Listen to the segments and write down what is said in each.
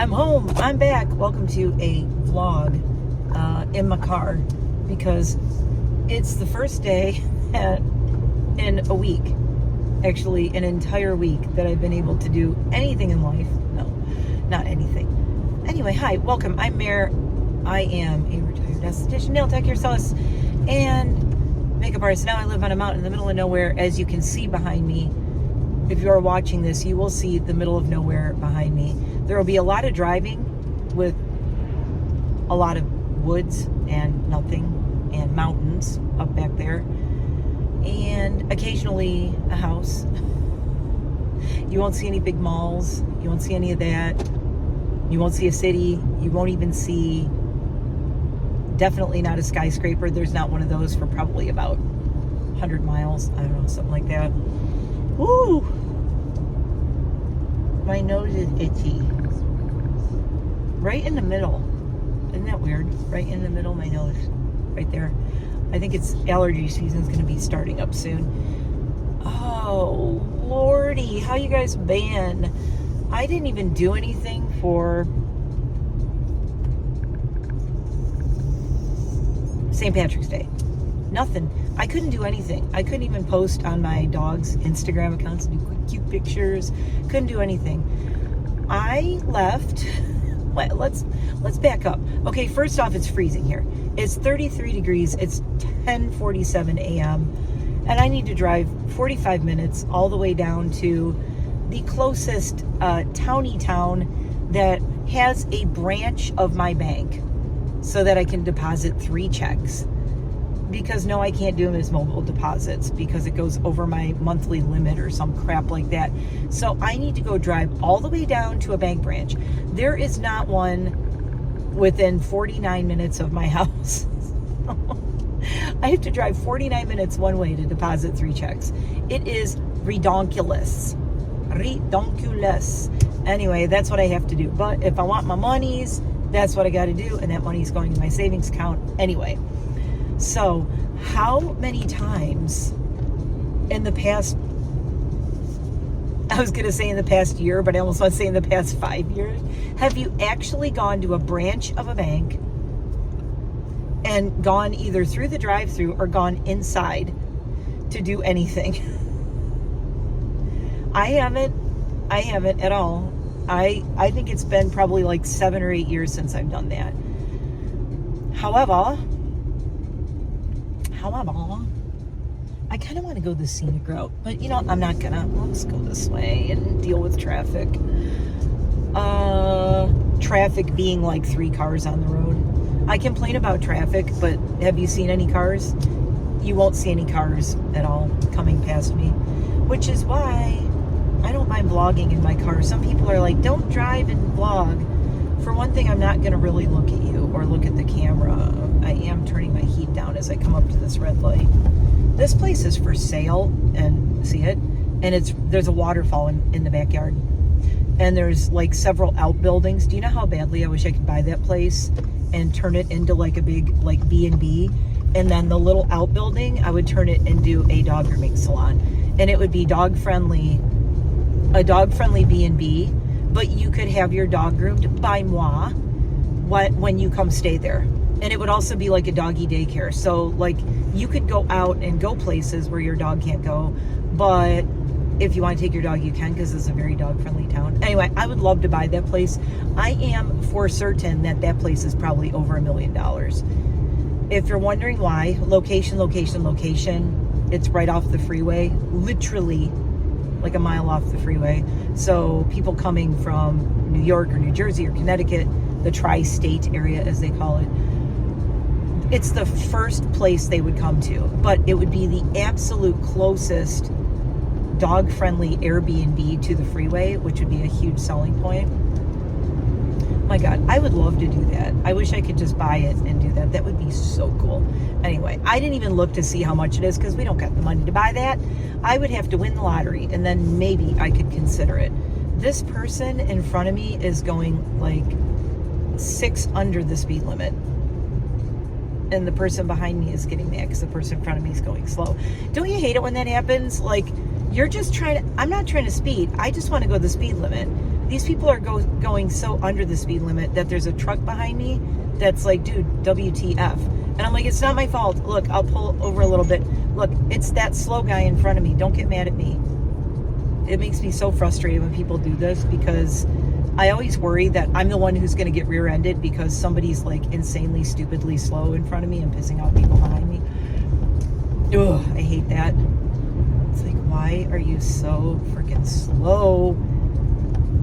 I'm home. I'm back. Welcome to a vlog in my car because it's the first day in a week, actually an entire week, that I've been able to do anything in life. No, not anything. Anyway, hi, welcome. I'm Mare. I am a retired esthetician, nail tech, hairstylist, and makeup artist. Now I live on a mountain in the middle of nowhere. As you can see behind me, if you are watching this, you will see the middle of nowhere behind me. There will be a lot of driving with a lot of woods and nothing and mountains up back there, and occasionally a house. You won't see any big malls. You won't see any of that. You won't see a city. You won't even see, definitely not a skyscraper. There's not one of those for probably about 100 miles. I don't know, something like that. Woo! My nose is itchy. Right in the middle. Isn't that weird? Right in the middle of my nose. Right there. I think it's allergy season's going to be starting up soon. Oh, Lordy. How you guys been? I didn't even do anything for St. Patrick's Day. Nothing. I couldn't do anything. I couldn't even post on my dog's Instagram accounts and do quick, cute pictures. Couldn't do anything. I left. Let's back up. Okay, first off, it's freezing here. It's 33 degrees. It's 10:47 a.m. and I need to drive 45 minutes all the way down to the closest towny town that has a branch of my bank so that I can deposit 3 checks. Because no, I can't do them as mobile deposits because it goes over my monthly limit or some crap like that. So I need to go drive all the way down to a bank branch. There is not one within 49 minutes of my house. I have to drive 49 minutes one way to deposit 3 checks. It is redonkulous. Redonkulous. Anyway, that's what I have to do. But if I want my monies, that's what I got to do. And that money's going in my savings account anyway. So, how many times in the past, I was going to say in the past year, but I almost want to say in the past 5 years, have you actually gone to a branch of a bank and gone either through the drive-thru or gone inside to do anything? I haven't at all. I think it's been probably like 7 or 8 years since I've done that. However, I kind of want to go the scenic route, but you know, I'm not gonna. Let's go this way and deal with traffic. Traffic being like 3 cars on the road. I complain about traffic, but have you seen any cars? You won't see any cars at all coming past me, which is why I don't mind vlogging in my car. Some people are like, don't drive and vlog. For one thing, I'm not going to really look at you or look at the camera. I am turning my heat down as I come up to this red light. This place is for sale, and see it? And there's a waterfall in the backyard. And there's like several outbuildings. Do you know how badly I wish I could buy that place and turn it into like a big like B&B? And then the little outbuilding, I would turn it into a dog grooming salon. And it would be dog-friendly, a dog-friendly B&B. But you could have your dog groomed by moi when you come stay there. And it would also be like a doggy daycare. So like you could go out and go places where your dog can't go. But if you want to take your dog, you can, because it's a very dog friendly town. Anyway, I would love to buy that place. I am for certain that place is probably over $1 million. If you're wondering why, location, it's right off the freeway, literally like a mile off the freeway. So people coming from New York or New Jersey or Connecticut, the tri-state area as they call it, it's the first place they would come to. But it would be the absolute closest dog-friendly Airbnb to the freeway, which would be a huge selling point. My God, I would love to do that. I wish I could just buy it and do that. That would be so cool. Anyway, I didn't even look to see how much it is because we don't got the money to buy that. I would have to win the lottery and then maybe I could consider it. This person in front of me is going like 6 under the speed limit. And the person behind me is getting mad because the person in front of me is going slow. Don't you hate it when that happens? Like, you're just trying to, I'm not trying to speed. I just want to go the speed limit. These people are going so under the speed limit that there's a truck behind me that's like, dude, WTF. And I'm like, it's not my fault. Look, I'll pull over a little bit. Look, it's that slow guy in front of me. Don't get mad at me. It makes me so frustrated when people do this, because I always worry that I'm the one who's going to get rear-ended because somebody's like insanely, stupidly slow in front of me and pissing off people behind me. Ugh, I hate that. It's like, why are you so freaking slow?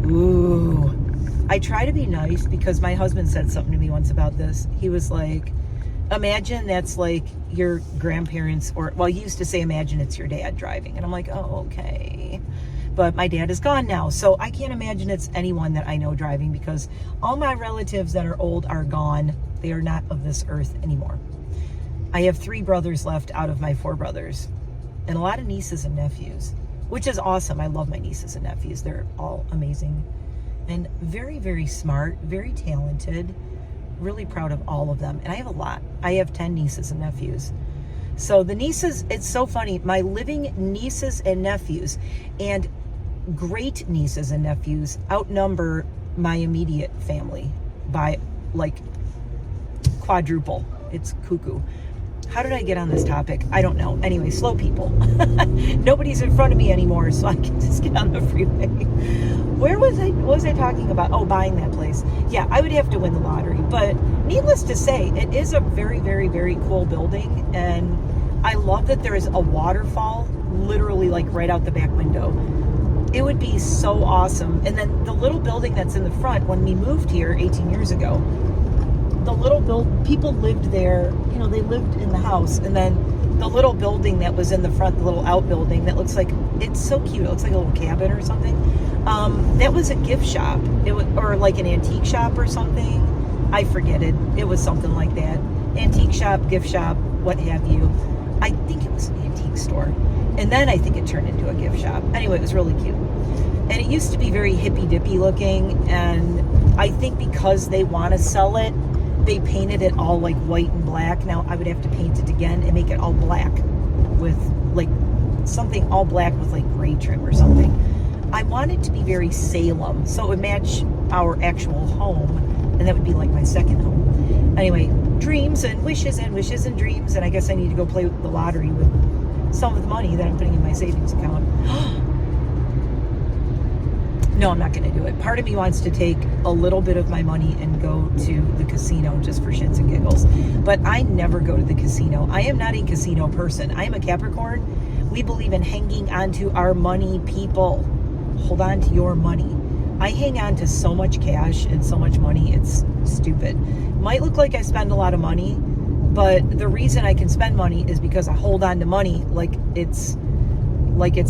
Ooh. I try to be nice, because my husband said something to me once about this. He was like, imagine that's like your grandparents, or, well, he used to say, imagine it's your dad driving. And I'm like, oh, okay. But my dad is gone now, so I can't imagine it's anyone that I know driving, because all my relatives that are old are gone. They are not of this earth anymore. I have 3 brothers left out of my 4 brothers, and a lot of nieces and nephews, which is awesome. I love my nieces and nephews. They're all amazing and very, very smart, very talented. Really proud of all of them. And I have a lot. I have 10 nieces and nephews. So the nieces, it's so funny. My living nieces and nephews and great nieces and nephews outnumber my immediate family by like quadruple. It's cuckoo. How did I get on this topic? I don't know. Anyway, slow people. Nobody's in front of me anymore, so I can just get on the freeway. What was I talking about? Oh, buying that place. Yeah, I would have to win the lottery. But needless to say, it is a very, very, very cool building. And I love that there is a waterfall literally like right out the back window. It would be so awesome. And then the little building that's in the front, when we moved here 18 years ago, people lived there, you know, they lived in the house, and then the little building that was in the front, the little outbuilding that looks like, it's so cute, it looks like a little cabin or something, that was a gift shop. It was, or like an antique shop or something. I forget it. It was something like that. Antique shop, gift shop, what have you. I think it was an antique store. And then I think it turned into a gift shop. Anyway, it was really cute. And it used to be very hippy-dippy looking, and I think because they want to sell it, they painted it all like white and black. Now I would have to paint it again and make it all black with like something all black with like gray trim or something. I want it to be very Salem, so it would match our actual home, and that would be like my second home. Anyway, dreams and wishes and wishes and dreams, and I guess I need to go play with the lottery with some of the money that I'm putting in my savings account. No, I'm not going to do it. Part of me wants to take a little bit of my money and go to the casino just for shits and giggles. But I never go to the casino. I am not a casino person. I am a Capricorn. We believe in hanging on to our money, people. Hold on to your money. I hang on to so much cash and so much money. It's stupid. Might look like I spend a lot of money, but the reason I can spend money is because I hold on to money like it's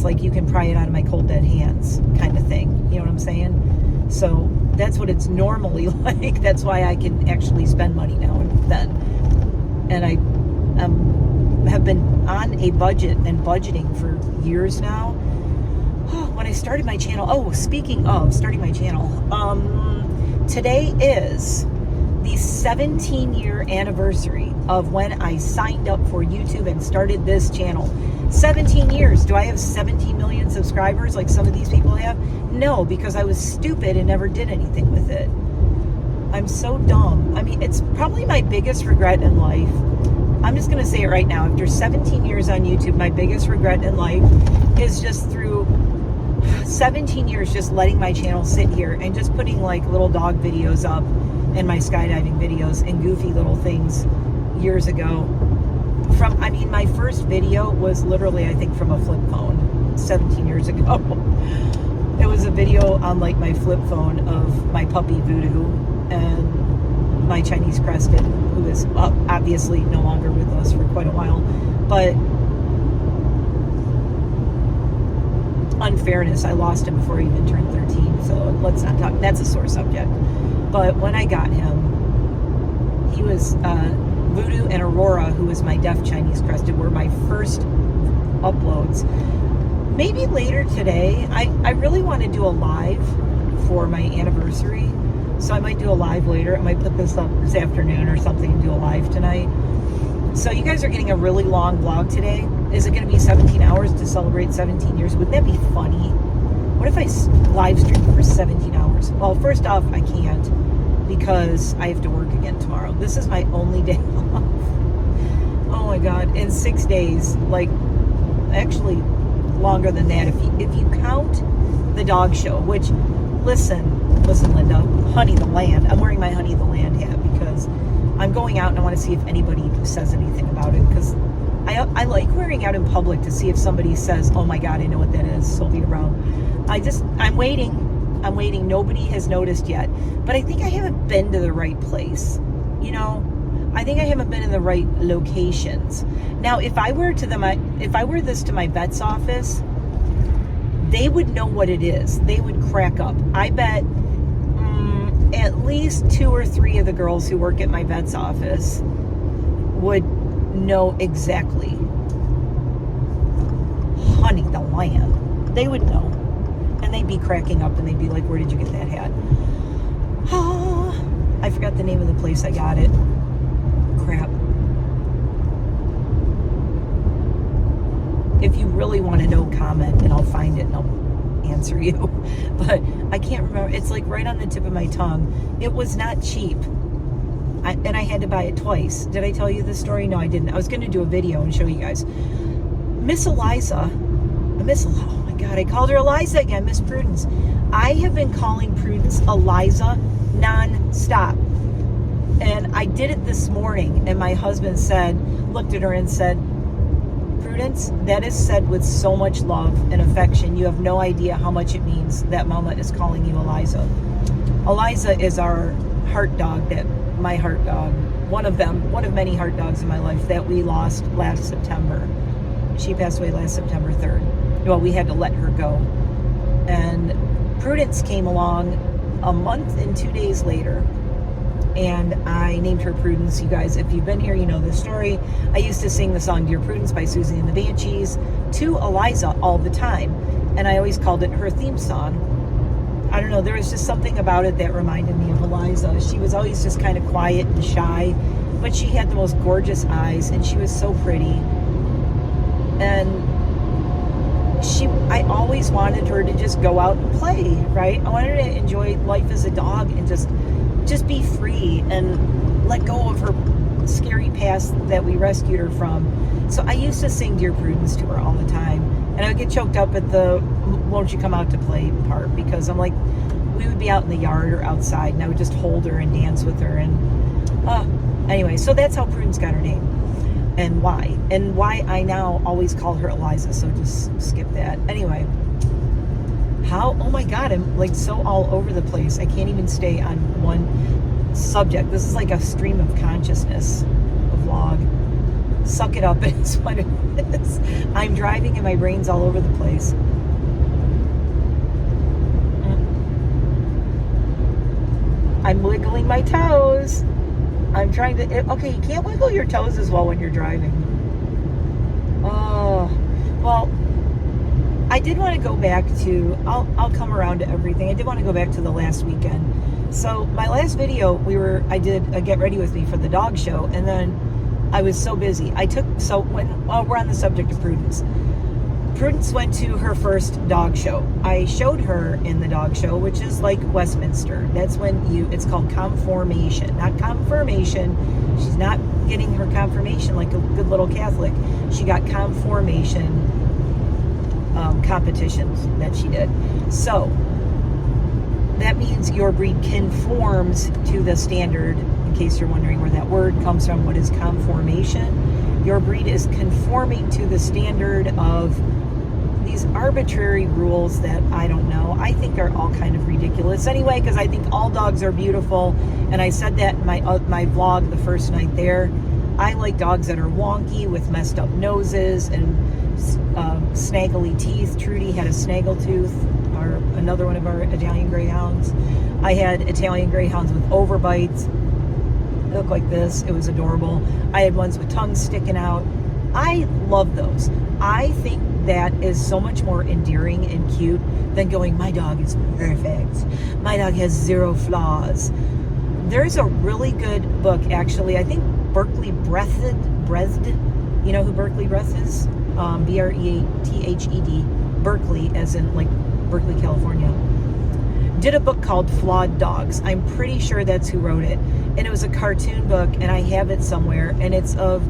like you can pry it out of my cold dead hands kind of thing. You know what I'm saying? So that's what it's normally like. That's why I can actually spend money now and then. And I have been on a budget and budgeting for years now. When I started my channel, speaking of starting my channel, today is the 17-year anniversary of when I signed up for YouTube and started this channel. 17 years. Do I have 17 million subscribers like some of these people have? No, because I was stupid and never did anything with it. I'm so dumb. I mean, it's probably my biggest regret in life. I'm just going to say it right now. After 17 years on YouTube, my biggest regret in life is just through 17 years just letting my channel sit here and just putting like little dog videos up and my skydiving videos and goofy little things years ago. My first video was literally, I think, from a flip phone 17 years ago. It was a video on like my flip phone of my puppy Voodoo and my Chinese Crested, who is obviously no longer with us for quite a while. But unfairness, I lost him before he even turned 13, so let's not talk. That's a sore subject. But when I got him, he was Voodoo and Aurora, who was my deaf Chinese Crested, were my first uploads. Maybe later today. I really want to do a live for my anniversary, so I might do a live later. I might put this up this afternoon or something and do a live tonight. So you guys are getting a really long vlog today. Is it going to be 17 hours to celebrate 17 years? Wouldn't that be funny? What if I live stream for 17 hours? Well, first off, I can't because I have to work again tomorrow. This is my only day off. Oh my God. In 6 days, like actually longer than that. If you count the dog show, which, listen, Linda, Honey the Land. I'm wearing my Honey the Land hat because I'm going out and I want to see if anybody says anything about it, because I like wearing out in public to see if somebody says, oh my God, I know what that is, Sylvia Brown. I'm waiting. Nobody has noticed yet. But I think I haven't been to the right place. You know, I think I haven't been in the right locations. Now, if I were this to my vet's office, they would know what it is. They would crack up. I bet at least 2 or 3 of the girls who work at my vet's office would know exactly. Honey the Land. They would know. And they'd be cracking up and they'd be like, where did you get that hat? I forgot the name of the place I got it. Crap. If you really want to know, comment and I'll find it and I'll answer you. But I can't remember. It's like right on the tip of my tongue. It was not cheap. And I had to buy it twice. Did I tell you this story? No, I didn't. I was going to do a video and show you guys. Miss Eliza, oh my God, I called her Eliza again, Miss Prudence. I have been calling Prudence Eliza non-stop. And I did it this morning, and my husband looked at her and said, Prudence, that is said with so much love and affection. You have no idea how much it means that Mama is calling you Eliza. Eliza is our heart dog, my heart dog, one of many heart dogs in my life that we lost last September. She passed away last September 3rd. Well, we had to let her go. And Prudence came along a month and 2 days later, and I named her Prudence. You guys, if you've been here, you know this story. I used to sing the song Dear Prudence by Susie and the Banshees to Eliza all the time, and I always called it her theme song. I don't know, there was just something about it that reminded me of Eliza. She was always just kind of quiet and shy, but she had the most gorgeous eyes, and she was so pretty. And I always wanted her to just go out and play, right? I wanted her to enjoy life as a dog and just be free and let go of her scary past that we rescued her from. So I used to sing Dear Prudence to her all the time. And I would get choked up at the won't you come out to play part, because I'm like, we would be out in the yard or outside and I would just hold her and dance with her. And anyway, so that's how Prudence got her name. And why I now always call her Eliza, so just skip that. Anyway, oh my God, I'm like so all over the place. I can't even stay on one subject. This is like a stream of consciousness, a vlog. Suck it up, it's what it is. I'm driving and my brain's all over the place. I'm wiggling my toes. I'm trying to, okay, you can't wiggle your toes as well when you're driving. Oh, well, I did want to go back to, I'll come around to everything. I did want to go back to the last weekend. So my last video, I did a get ready with me for the dog show, and then I was so busy. While we're on the subject of Prudence went to her first dog show. I showed her in the dog show, which is like Westminster. That's when it's called conformation, not confirmation. She's not getting her confirmation like a good little Catholic. She got conformation competitions that she did. So that means your breed conforms to the standard. In case you're wondering where that word comes from, what is conformation? Your breed is conforming to the standard of these arbitrary rules that I don't know. I think are all kind of ridiculous anyway, because I think all dogs are beautiful, and I said that in my vlog the first night there. I like dogs that are wonky with messed up noses and snaggly teeth. Trudy had a snaggle tooth, or another one of our Italian Greyhounds. I had Italian Greyhounds with overbites. They look like this. It was adorable. I had ones with tongues sticking out. I love those. I think that is so much more endearing and cute than going, my dog is perfect. My dog has 0 flaws. There's a really good book, actually. I think Berkeley Breathed. You know who Berkeley Breathed is? Brethed. Berkeley, as in like Berkeley, California, did a book called Flawed Dogs. I'm pretty sure that's who wrote it. And it was a cartoon book, and I have it somewhere, and it's of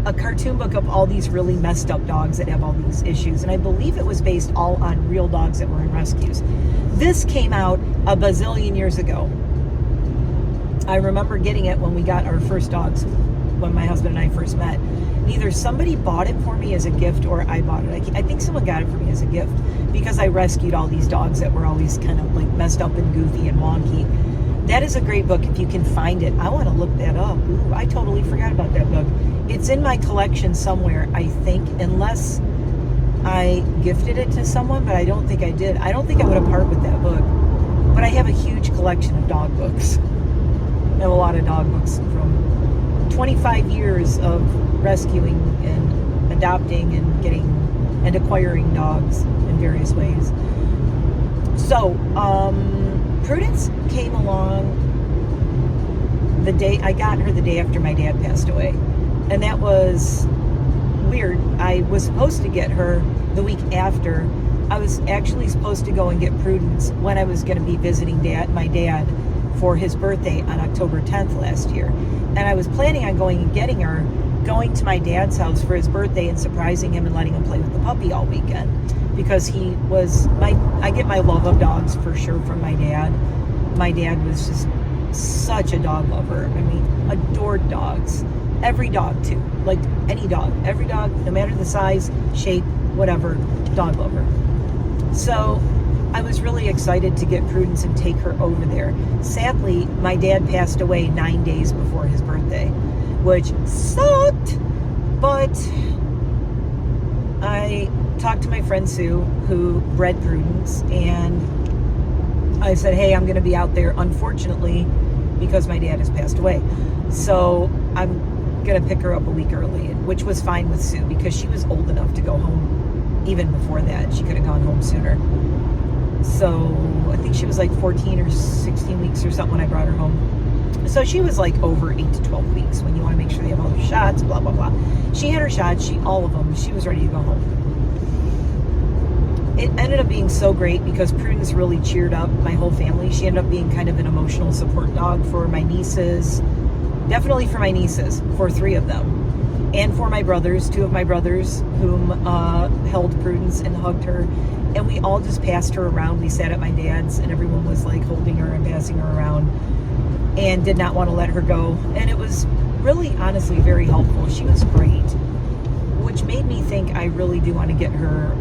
a cartoon book of all these really messed up dogs that have all these issues. And I believe it was based all on real dogs that were in rescues. This came out a bazillion years ago. I remember getting it when we got our first dogs, when my husband and I first met. And either somebody bought it for me as a gift or I bought it. I think someone got it for me as a gift because I rescued all these dogs that were always kind of like messed up and goofy and wonky. That is a great book if you can find it. I want to look that up. Ooh, I totally forgot about that book. It's in my collection somewhere, I think, unless I gifted it to someone, but I don't think I did. I don't think I would have parted with that book. But I have a huge collection of dog books. I have a lot of dog books from 25 years of rescuing and adopting and getting and acquiring dogs in various ways. So, Prudence came along the day, I got her the day after my dad passed away. And that was weird. I was supposed to get her the week after. I was actually supposed to go and get Prudence when I was going to be visiting my dad for his birthday on October 10th last year. And I was planning on going and getting her, going to my dad's house for his birthday and surprising him and letting him play with the puppy all weekend. Because he was, I get my love of dogs for sure from my dad. My dad was just such a dog lover. I mean, adored dogs. Every dog too, like any dog. Every dog, no matter the size, shape, whatever, dog lover. So I was really excited to get Prudence and take her over there. Sadly, my dad passed away 9 days before his birthday, which sucked. But I talked to my friend Sue, who bred Prudence, and I said, hey, I'm going to be out there, unfortunately, because my dad has passed away. So I'm going to pick her up a week early, which was fine with Sue because she was old enough to go home even before that. She could have gone home sooner. So I think she was like 14 or 16 weeks or something when I brought her home. So she was like over 8 to 12 weeks when you want to make sure they have all their shots, blah, blah, blah. She had her shots, all of them. She was ready to go home. It ended up being so great because Prudence really cheered up my whole family. She ended up being kind of an emotional support dog for my nieces. Definitely for my nieces, for 3 of them. And for my brothers, 2 of my brothers, whom held Prudence and hugged her. And we all just passed her around. We sat at my dad's and everyone was like holding her and passing her around and did not want to let her go. And it was really, honestly, very helpful. She was great, which made me think I really do want to get her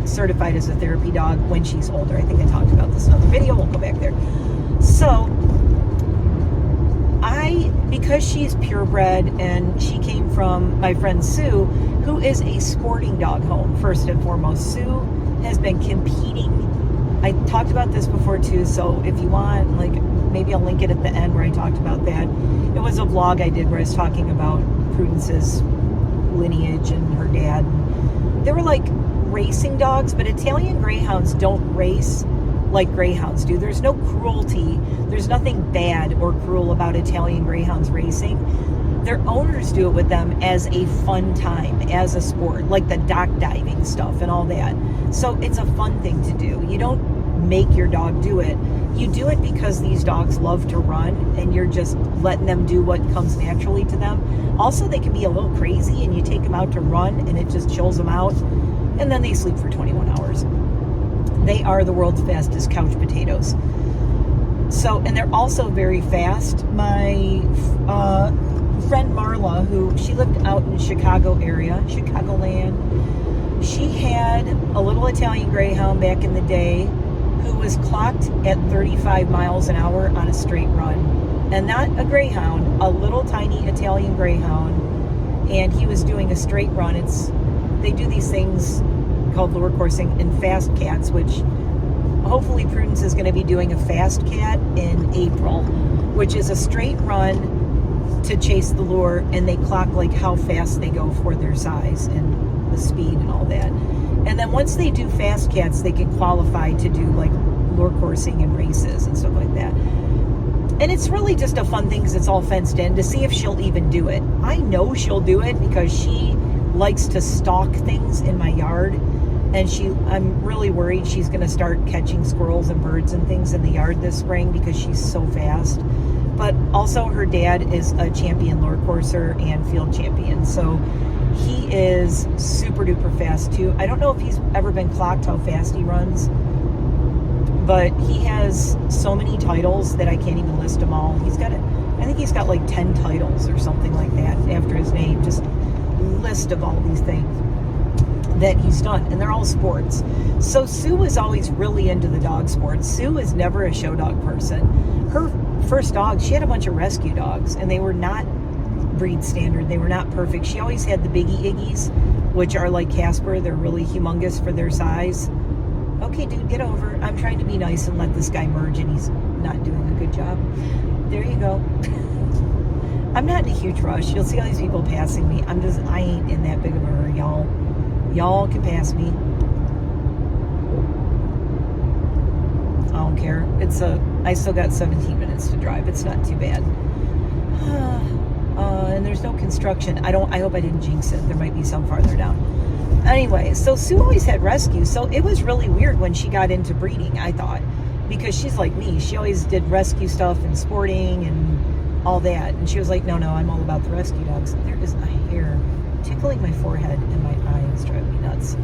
certified as a therapy dog when she's older. I think I talked about this in another video. We'll go back there. So because she's purebred and she came from my friend Sue, who is a sporting dog home, first and foremost. Sue has been competing. I talked about this before too, so if you want, like, maybe I'll link it at the end where I talked about that. It was a vlog I did where I was talking about Prudence's lineage and her dad. They were like racing dogs, but Italian Greyhounds don't race like Greyhounds do. There's no cruelty. There's nothing bad or cruel about Italian Greyhounds racing. Their owners do it with them as a fun time, as a sport, like the dock diving stuff and all that. So it's a fun thing to do. You don't make your dog do it. You do it because these dogs love to run and you're just letting them do what comes naturally to them. Also, they can be a little crazy and you take them out to run and it just chills them out. And then they sleep for 21 hours. They are the world's fastest couch potatoes. So, and they're also very fast. My friend Marla, who she lived out in Chicago area, Chicagoland, she had a little Italian Greyhound back in the day who was clocked at 35 miles an hour on a straight run. And not a Greyhound, a little tiny Italian Greyhound. And he was doing a straight run. They do these things called lure coursing in fast cats, which hopefully Prudence is going to be doing a fast cat in April, which is a straight run to chase the lure, and they clock like how fast they go for their size and the speed and all that. And then once they do fast cats, they can qualify to do like lure coursing and races and stuff like that. And it's really just a fun thing because it's all fenced in to see if she'll even do it. I know she'll do it because she likes to stalk things in my yard. And I'm really worried she's going to start catching squirrels and birds and things in the yard this spring because she's so fast. But also her dad is a champion lure courser and field champion. So he is super duper fast too. I don't know if he's ever been clocked how fast he runs, but he has so many titles that I can't even list them all. I think he's got like 10 titles or something like that after his name. Just list of all these things that he's done, and they're all sports. So Sue was always really into the dog sports. Sue is never a show dog person. Her first dog, she had a bunch of rescue dogs, and they were not breed standard. They were not perfect. She always had the biggie iggies, which are like Casper. They're really humongous for their size. Okay, dude, get over. I'm trying to be nice and let this guy merge, and he's not doing a good job. There you go. I'm not in a huge rush. You'll see all these people passing me. I ain't in that big of a hurry, y'all. Y'all can pass me. I don't care. I still got 17 minutes to drive. It's not too bad. And there's no construction. I hope I didn't jinx it. There might be some farther down. Anyway, so Sue always had rescue. So it was really weird when she got into breeding, I thought. Because she's like me. She always did rescue stuff and sporting and all that. And she was like, no, I'm all about the rescue dogs. There is a hair tickling my forehead and my eyes, driving me nuts.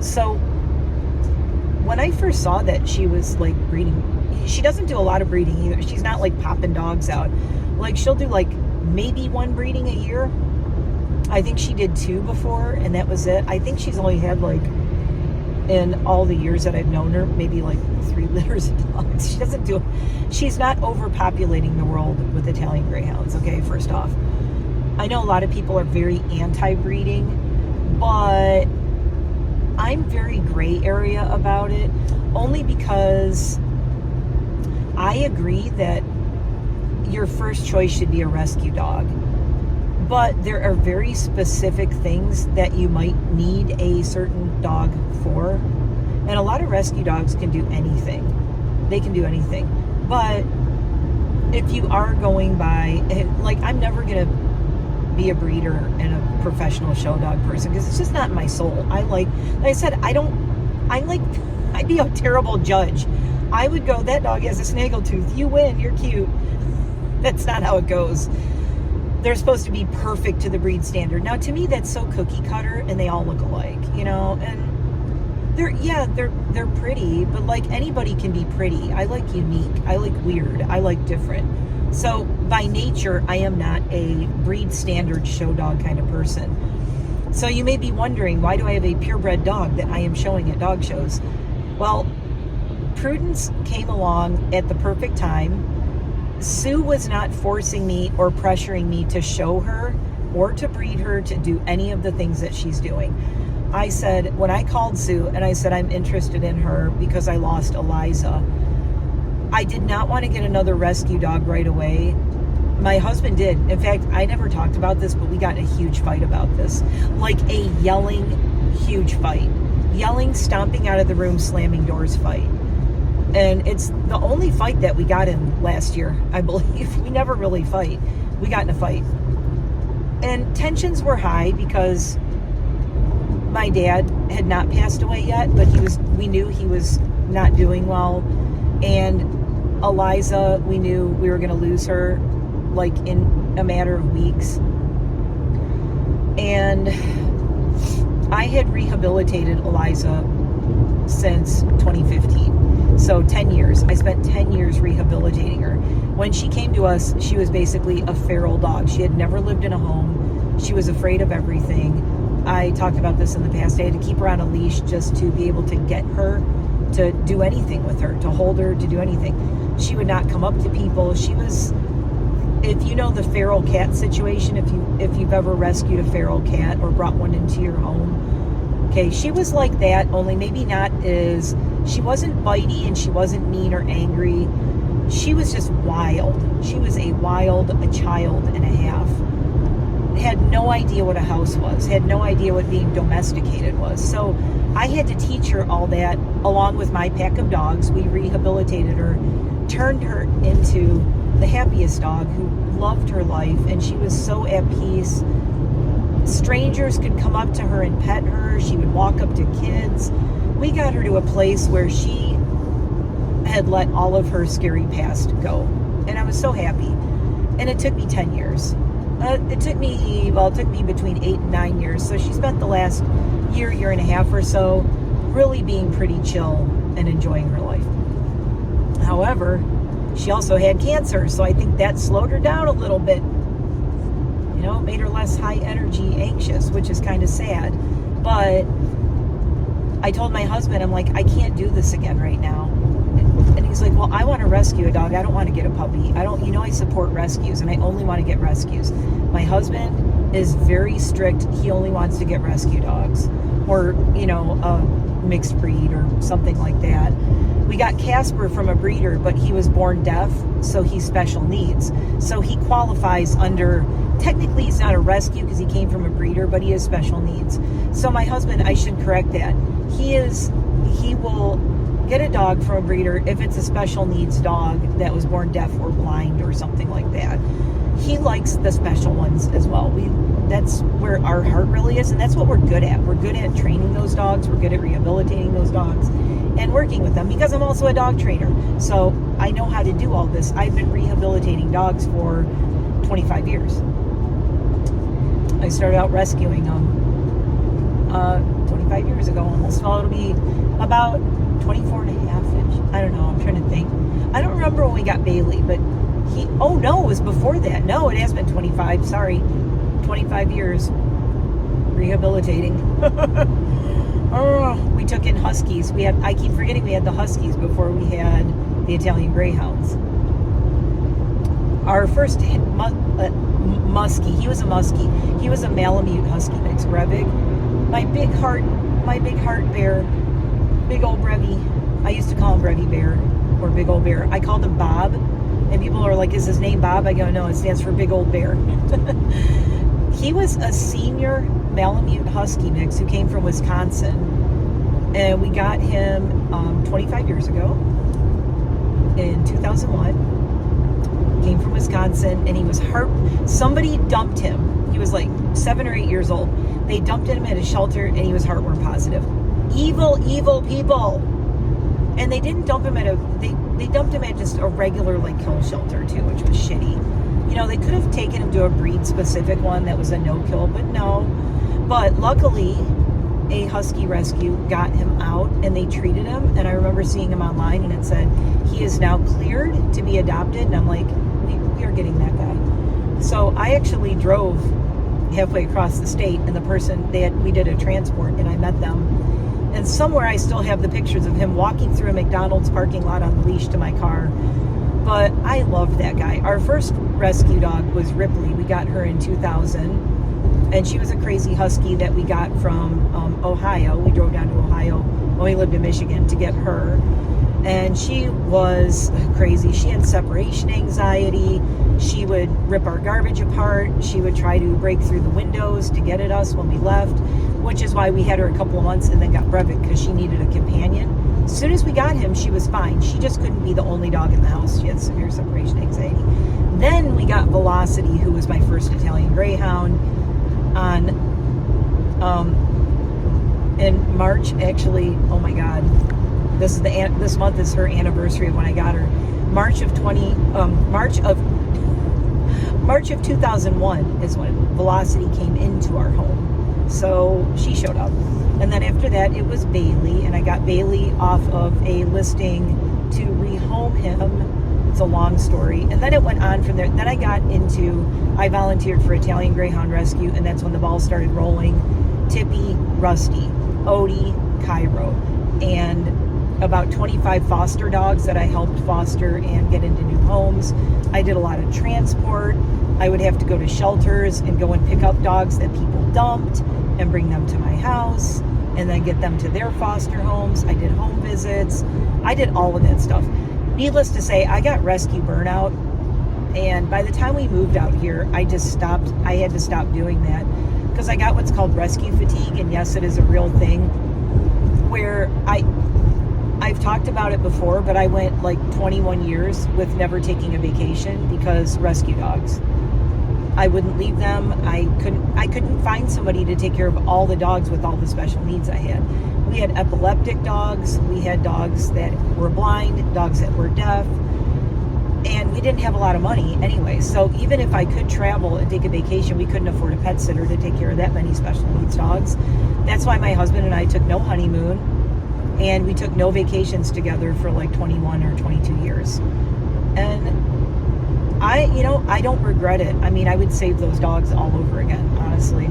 So when I first saw that she was like breeding, she doesn't do a lot of breeding either. She's not like popping dogs out. Like she'll do like maybe one breeding a year. I think she did 2 before, and that was it. I think she's only had like, in all the years that I've known her, maybe like 3 litters of dogs. She's not overpopulating the world with Italian Greyhounds, okay, first off. I know a lot of people are very anti-breeding, but I'm very gray area about it, only because I agree that your first choice should be a rescue dog. But there are very specific things that you might need a certain dog for. And a lot of rescue dogs can do anything. They can do anything. But if you are going by, like, I'm never going to be a breeder and a professional show dog person because it's just not my soul. Like I said, I'd be a terrible judge. I would go, that dog has a snaggletooth. You win. You're cute. That's not how it goes. They're supposed to be perfect to the breed standard. Now, to me, that's so cookie cutter, and they all look alike, you know. And they're pretty, but like anybody can be pretty. I like unique. I like weird. I like different. So by nature, I am not a breed standard show dog kind of person. So you may be wondering, why do I have a purebred dog that I am showing at dog shows? Well, Prudence came along at the perfect time. Sue was not forcing me or pressuring me to show her or to breed her to do any of the things that she's doing. I said, when I called Sue and I said I'm interested in her because I lost Eliza, I did not want to get another rescue dog right away. My husband did. In fact, I never talked about this, but we got in a huge fight about this. Like a yelling, huge fight. Yelling, stomping out of the room, slamming doors fight. And it's the only fight that we got in last year, I believe. We never really fight. We got in a fight. And tensions were high because my dad had not passed away yet, but we knew he was not doing well. And Eliza, we knew we were going to lose her like in a matter of weeks. And I had rehabilitated Eliza since 2015. So 10 years. I spent 10 years rehabilitating her. When she came to us, she was basically a feral dog. She had never lived in a home. She was afraid of everything. I talked about this in the past. I had to keep her on a leash just to be able to get her to do anything with her, to hold her, to do anything. She would not come up to people. She was, if you know the feral cat situation, if you've ever rescued a feral cat or brought one into your home, okay, she was like that, only maybe not as, she wasn't bitey and she wasn't mean or angry. She was just wild. She was a child and a half. Had no idea what a house was, had no idea what being domesticated was. So I had to teach her all that along with my pack of dogs. We rehabilitated her, turned her into the happiest dog who loved her life, and she was so at peace, Strangers could come up to her and pet her. She would walk up to kids. We got her to a place where she had let all of her scary past go. And I was so happy. And it took me 10 years. It took me between 8 and 9 years. So she spent the last year and a half or so really being pretty chill and enjoying her life. However, she also had cancer, so I think that slowed her down a little bit. You know, it made her less high energy, anxious, which is kind of sad. But I told my husband, I'm like, I can't do this again right now. And he's like, well, I want to rescue a dog. I don't want to get a puppy. I support rescues, and I only want to get rescues. My husband is very strict. He only wants to get rescue dogs, or, a mixed breed or something like that. We got Casper from a breeder, but he was born deaf, so he's special needs. So he qualifies under, technically he's not a rescue because he came from a breeder, but he has special needs. So my husband, I should correct that. He will get a dog from a breeder if it's a special needs dog that was born deaf or blind or something like that. He likes the special ones as well. That's where our heart really is, and that's what we're good at. We're good at training those dogs. We're good at rehabilitating those dogs and working with them, because I'm also a dog trainer. So I know how to do all this. I've been rehabilitating dogs for 25 years. I started out rescuing them 25 years ago almost. Well, it'll be about 24 and a half-ish. I don't know. I'm trying to think. I don't remember when we got Bailey, but it was before that. No, it has been 25. Sorry. 25 years rehabilitating. We took in Huskies. I keep forgetting we had the Huskies before we had the Italian Greyhounds. Our first Muskie, he was a Muskie. He was a Malamute Husky mix, Brevig. My big heart bear, big old Brevy. I used to call him Brevy Bear or Big Old Bear. I called him Bob, and people are like, is his name Bob? I go, no, it stands for Big Old Bear. He was a senior Malamute Husky mix who came from Wisconsin, and we got him 25 years ago in 2001. Came from Wisconsin, and he was somebody dumped him. He was like 7 or 8 years old. They dumped him at a shelter, and he was heartworm positive. Evil people. And they didn't dump him they dumped him at just a regular kill shelter too, which was shitty. They could have taken him to a breed specific one that was a no-kill, but no. But luckily, a Husky rescue got him out, and they treated him. And I remember seeing him online, and it said he is now cleared to be adopted. And I'm like, we are getting that guy. So I actually drove halfway across the state, and the person we did a transport, and I met them. And somewhere I still have the pictures of him walking through a McDonald's parking lot on the leash to my car. But I loved that guy. Our first rescue dog was Ripley. We got her in 2000. And she was a crazy Husky that we got from Ohio. We drove down to Ohio when we lived in Michigan to get her. And she was crazy. She had separation anxiety. She would rip our garbage apart. She would try to break through the windows to get at us when we left, which is why we had her a couple of months and then got Brevik, because she needed a companion. As soon as we got him, she was fine. She just couldn't be the only dog in the house. She had severe separation anxiety. Then we got Velocity, who was my first Italian Greyhound, in March. Actually, oh my God, this month is her anniversary of when I got her. March of 2001 is when Velocity came into our home. So she showed up. And then after that, it was Bailey, and I got Bailey off of a listing to rehome him. It's a long story. And then it went on from there. Then I volunteered for Italian Greyhound Rescue, and that's when the ball started rolling. Tippy, Rusty, Odie, Cairo, and about 25 foster dogs that I helped foster and get into new homes. I did a lot of transport. I would have to go to shelters and go and pick up dogs that people dumped and bring them to my house and then get them to their foster homes. I did home visits. I did all of that stuff. Needless to say, I got rescue burnout, and by the time we moved out here, I had to stop doing that because I got what's called rescue fatigue, and yes, it is a real thing where I've talked about it before, but I went 21 years with never taking a vacation because rescue dogs. I wouldn't leave them. I couldn't find somebody to take care of all the dogs with all the special needs I had. We had epileptic dogs. We had dogs that were blind, dogs that were deaf. And we didn't have a lot of money anyway. So even if I could travel and take a vacation, we couldn't afford a pet sitter to take care of that many special needs dogs. That's why my husband and I took no honeymoon, and we took no vacations together for like 21 or 22 years. And I don't regret it. I mean, I would save those dogs all over again, honestly.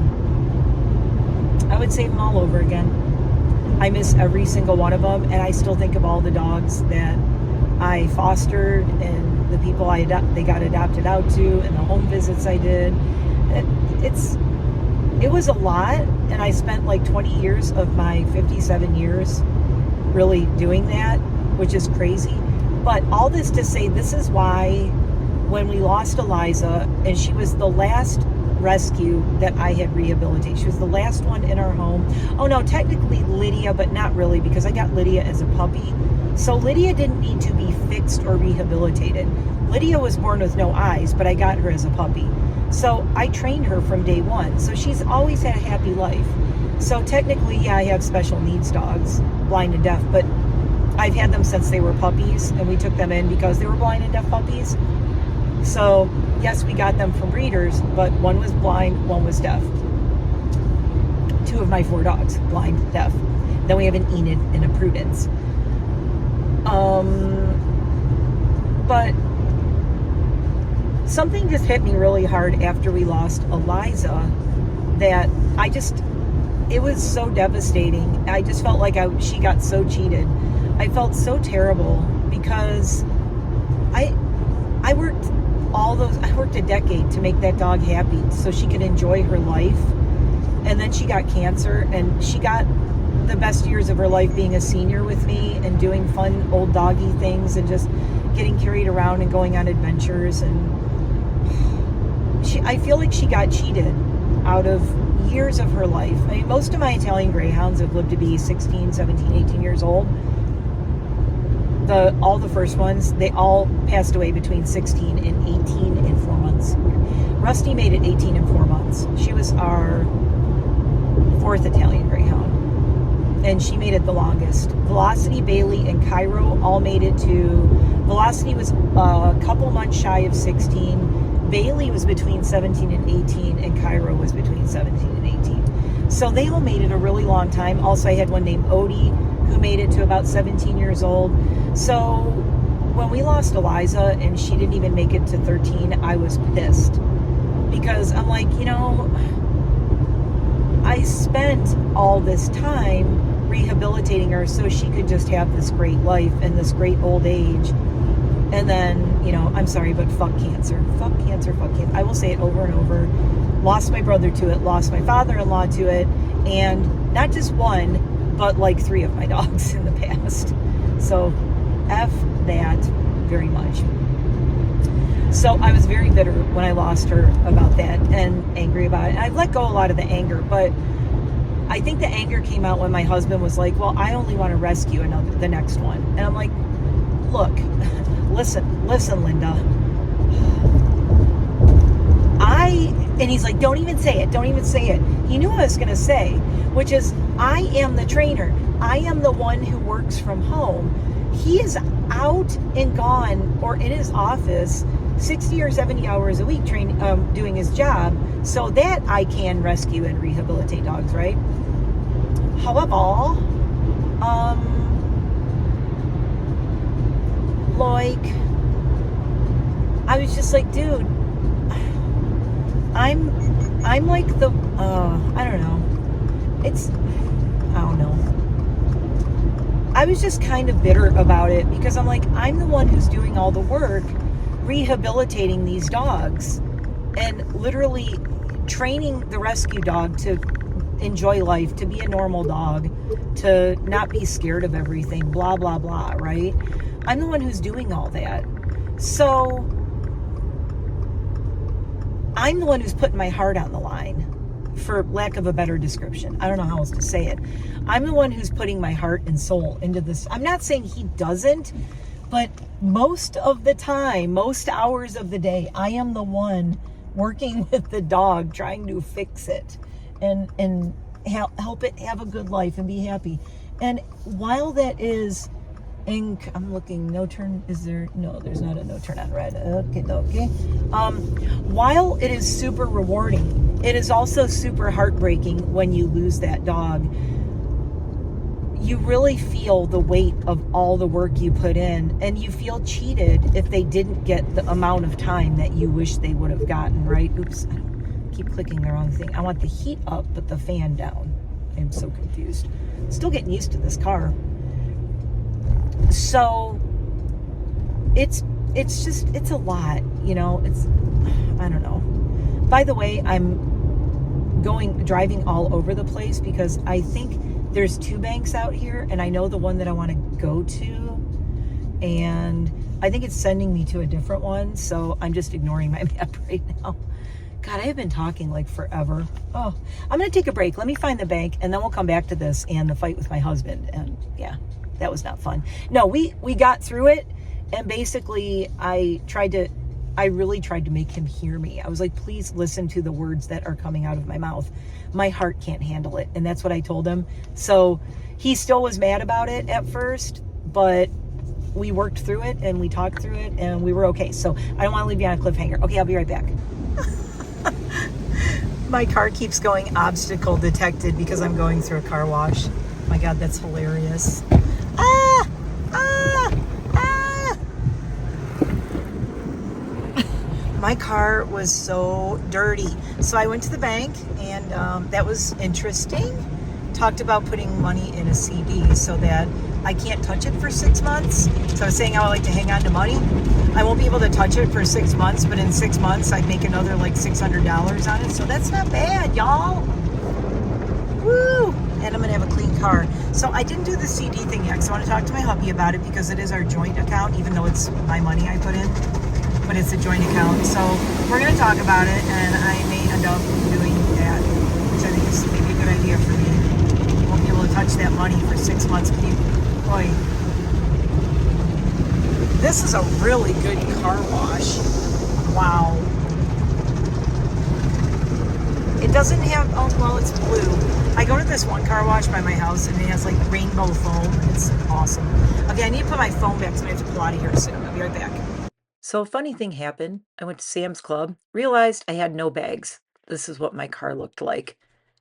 I would save them all over again. I miss every single one of them, and I still think of all the dogs that I fostered and the people they got adopted out to, and the home visits I did. It was a lot, and I spent like 20 years of my 57 years really doing that, which is crazy. But all this to say, this is why when we lost Eliza, and she was the last rescue that I had rehabilitated. She was the last one in our home. Oh no, technically Lydia, but not really, because I got Lydia as a puppy. So Lydia didn't need to be fixed or rehabilitated. Lydia was born with no eyes, but I got her as a puppy. So I trained her from day one. So she's always had a happy life. So technically, yeah, I have special needs dogs, blind and deaf, but I've had them since they were puppies, and we took them in because they were blind and deaf puppies. So yes, we got them from breeders, but one was blind, one was deaf. 2 of my 4 dogs, blind, deaf. Then we have an Enid and a Prudence. But something just hit me really hard after we lost Eliza, that it was so devastating. I just felt like she got so cheated. I felt so terrible because I worked a decade to make that dog happy so she could enjoy her life. And then she got cancer, and she got the best years of her life being a senior with me and doing fun old doggy things and just getting carried around and going on adventures. And I feel like she got cheated out of years of her life. I mean, most of my Italian Greyhounds have lived to be 16, 17, 18 years old. All the first ones, they all passed away between 16 and 18 and 4 months. Rusty made it 18 and 4 months. She was our 4th Italian Greyhound, and she made it the longest. Velocity, Bailey, and Cairo all made it to... Velocity was a couple months shy of 16. Bailey was between 17 and 18, and Cairo was between 17 and 18. So they all made it a really long time. Also, I had one named Odie, who made it to about 17 years old. So when we lost Eliza and she didn't even make it to 13, I was pissed. Because I'm like, I spent all this time rehabilitating her so she could just have this great life and this great old age. And then, I'm sorry, but fuck cancer. Fuck cancer, fuck cancer. I will say it over and over. Lost my brother to it, lost my father-in-law to it, and not just one, but like 3 of my dogs in the past. So F that very much. So I was very bitter when I lost her about that and angry about it. And I've let go a lot of the anger, but I think the anger came out when my husband was like, well, I only want to rescue the next one. And I'm like, look, listen, Linda. And he's like, don't even say it. He knew what I was going to say, which is, I am the trainer. I am the one who works from home. He is out and gone or in his office 60 or 70 hours a week doing his job, so that I can rescue and rehabilitate dogs, right? However, I was just like, dude, I'm like I don't know. I was just kind of bitter about it because I'm like, I'm the one who's doing all the work rehabilitating these dogs and literally training the rescue dog to enjoy life, to be a normal dog, to not be scared of everything, blah, blah, blah, right? I'm the one who's doing all that. So I'm the one who's putting my heart on the line, for lack of a better description. I don't know how else to say it. I'm the one who's putting my heart and soul into this. I'm not saying he doesn't, but most of the time, most hours of the day, I am the one working with the dog, trying to fix it and help it have a good life and be happy. And while that is, and I'm looking, no turn, is there? No, there's not a no turn on red. Okay. While it is super rewarding, it is also super heartbreaking when you lose that dog. You really feel the weight of all the work you put in, and you feel cheated if they didn't get the amount of time that you wish they would have gotten, right? Oops, I keep clicking the wrong thing. I want the heat up, but the fan down. I'm so confused. Still getting used to this car. So it's a lot, you know. I don't know. By the way, I'm driving all over the place because I think there's 2 banks out here, and I know the one that I want to go to, and I think it's sending me to a different one, so I'm just ignoring my map right now. God, I have been talking like forever. Oh, I'm going to take a break. Let me find the bank, and then we'll come back to this and the fight with my husband. And yeah, that was not fun. No, we got through it, and basically I really tried to make him hear me. I was like, please listen to the words that are coming out of my mouth. My heart can't handle it. And that's what I told him. So he still was mad about it at first, but we worked through it and we talked through it and we were okay. So I don't want to leave you on a cliffhanger. Okay, I'll be right back. My car keeps going obstacle detected because I'm going through a car wash. My God, that's hilarious. My car was so dirty. So I went to the bank, and that was interesting. Talked about putting money in a CD so that I can't touch it for 6 months. So I was saying I would like to hang on to money. I won't be able to touch it for 6 months, but in 6 months I'd make another like $600 on it. So that's not bad, y'all. Woo! And I'm gonna have a clean car. So I didn't do the CD thing yet, because I want to talk to my hubby about it, because it is our joint account, even though it's my money I put in. But it's a joint account, so we're going to talk about it, and I may end up doing that, which I think is maybe a good idea for me. Won't be able to touch that money for 6 months. Boy, this is a really good car wash. Wow. It doesn't have, oh, well, it's blue. I go to this one car wash by my house, and it has like rainbow foam. It's awesome. Okay, I need to put my phone back, so I have to pull out of here soon. I'll be right back. So a funny thing happened. I went to Sam's Club, realized I had no bags. This is what my car looked like.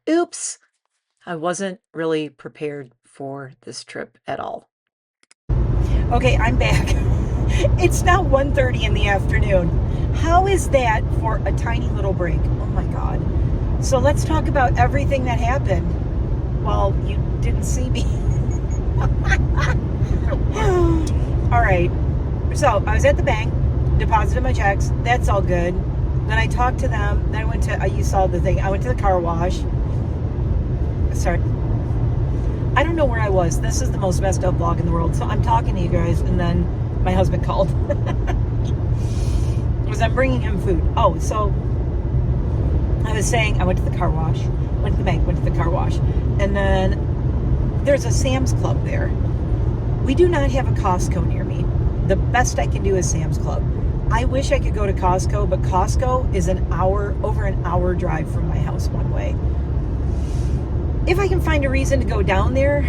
Oops. I wasn't really prepared for this trip at all. Okay, I'm back. It's now 1:30 in the afternoon. How is that for a tiny little break? Oh my God. So let's talk about everything that happened while you didn't see me. All right. So I was at the bank, deposited my checks. That's all good. Then I talked to them. Then I went to, you saw the thing. I went to the car wash. Sorry. I don't know where I was. This is the most messed up vlog in the world. So I'm talking to you guys, and then my husband called. Because I'm bringing him food. Oh, so I was saying I went to the car wash, went to the bank, went to the car wash. And then there's a Sam's Club there. We do not have a Costco near me. The best I can do is Sam's Club. I wish I could go to Costco, but Costco is over an hour drive from my house one way. If I can find a reason to go down there,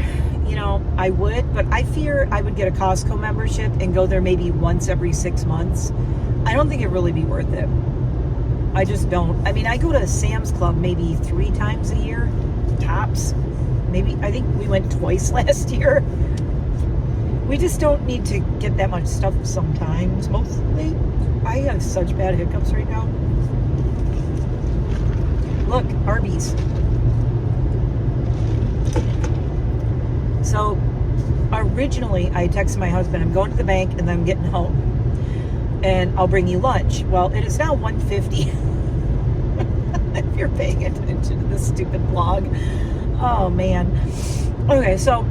you know, I would, but I fear I would get a Costco membership and go there maybe once every 6 months. I don't think it'd really be worth it. I just don't. I mean, I go to Sam's Club maybe 3 times a year, tops. Maybe, I think we went twice last year. We just don't need to get that much stuff sometimes. Mostly, I have such bad hiccups right now. Look, Arby's. So, originally, I texted my husband, I'm going to the bank and then I'm getting home. And I'll bring you lunch. Well, it is now 1:50. If you're paying attention to this stupid vlog. Oh, man. Okay, so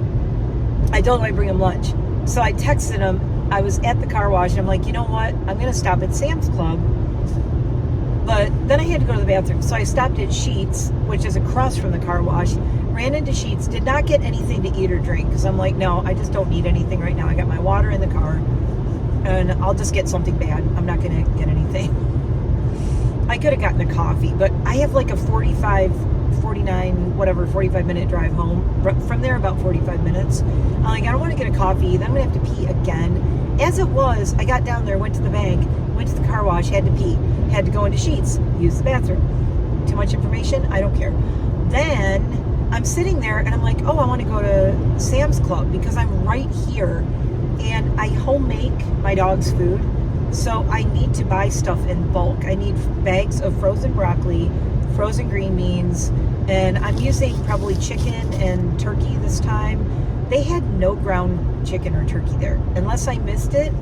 I told him I'd bring him lunch. So I texted him. I was at the car wash. And I'm like, you know what? I'm going to stop at Sam's Club. But then I had to go to the bathroom. So I stopped at Sheetz, which is across from the car wash. Ran into Sheetz. Did not get anything to eat or drink. Because I'm like, no, I just don't need anything right now. I got my water in the car. And I'll just get something bad. I'm not going to get anything. I could have gotten a coffee, but I have like a 45-minute drive home. From there, about 45 minutes. I'm like, I don't want to get a coffee. Then I'm going to have to pee again. As it was, I got down there, went to the bank, went to the car wash, had to pee, had to go into Sheetz, use the bathroom. Too much information? I don't care. Then I'm sitting there and I'm like, oh, I want to go to Sam's Club because I'm right here and I home make my dog's food. So I need to buy stuff in bulk. I need bags of frozen broccoli, frozen green beans, and I'm using probably chicken and turkey this time. They had no ground chicken or turkey there, unless I missed it.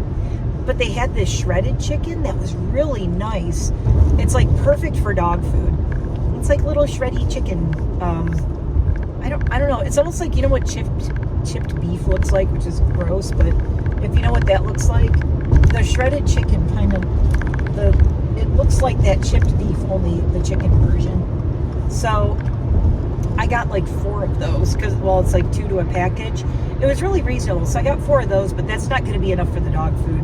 But they had this shredded chicken that was really nice. It's like perfect for dog food. It's like little shreddy chicken. I don't know. It's almost like, you know what chipped beef looks like, which is gross, but if you know what that looks like, the shredded chicken kind of, it looks like that chipped beef, only the chicken version. So I got like 4 of those because, well, it's like 2 to a package. It was really reasonable. So I got 4 of those, but that's not going to be enough for the dog food.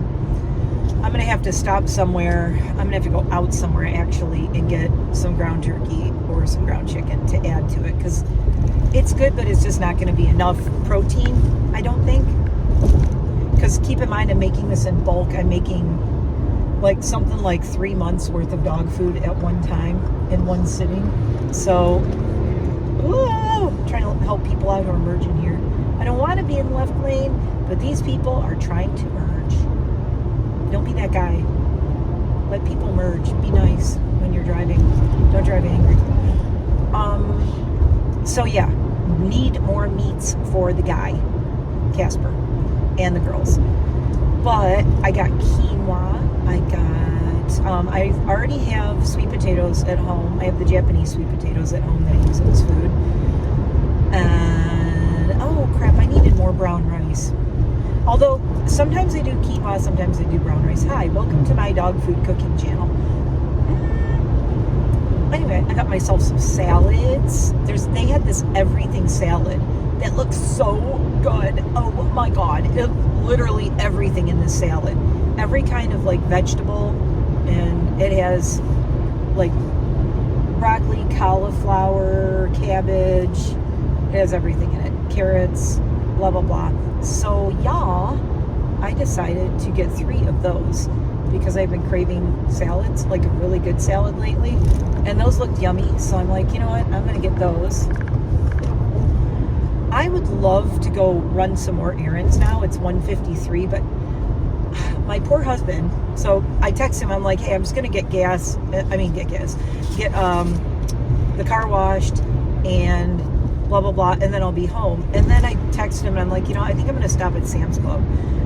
I'm going to have to stop somewhere. I'm going to have to go out somewhere actually and get some ground turkey or some ground chicken to add to it because it's good, but it's just not going to be enough protein, I don't think. Because keep in mind, I'm making this in bulk. I'm making like something like 3 months worth of dog food at one time in one sitting. So, I'm trying to help people out who are merging here. I don't want to be in the left lane, but these people are trying to merge. Don't be that guy. Let people merge. Be nice when you're driving. Don't drive angry. So yeah, need more meats for the guy, Casper, and the girls. But I got quinoa. I already have sweet potatoes at home. I have the Japanese sweet potatoes at home that I use as food. And oh crap, I needed more brown rice. Although sometimes I do quinoa, sometimes I do brown rice. Hi, welcome to my dog food cooking channel. Anyway, I got myself some salads. They had this everything salad that looks so good. Oh my god, literally everything in this salad. Every kind of like vegetable, and it has like broccoli, cauliflower, cabbage. It has everything in it. Carrots, blah blah blah. So yeah, I decided to get 3 of those because I've been craving salads, like a really good salad lately, and those looked yummy. So I'm like, you know what, I'm gonna get those. I would love to go run some more errands now. It's 1:53, but my poor husband, so I text him, I'm like, hey, I'm just gonna get the car washed and blah blah blah, and then I'll be home. And then I texted him and I'm like, you know, I think I'm gonna stop at Sam's Club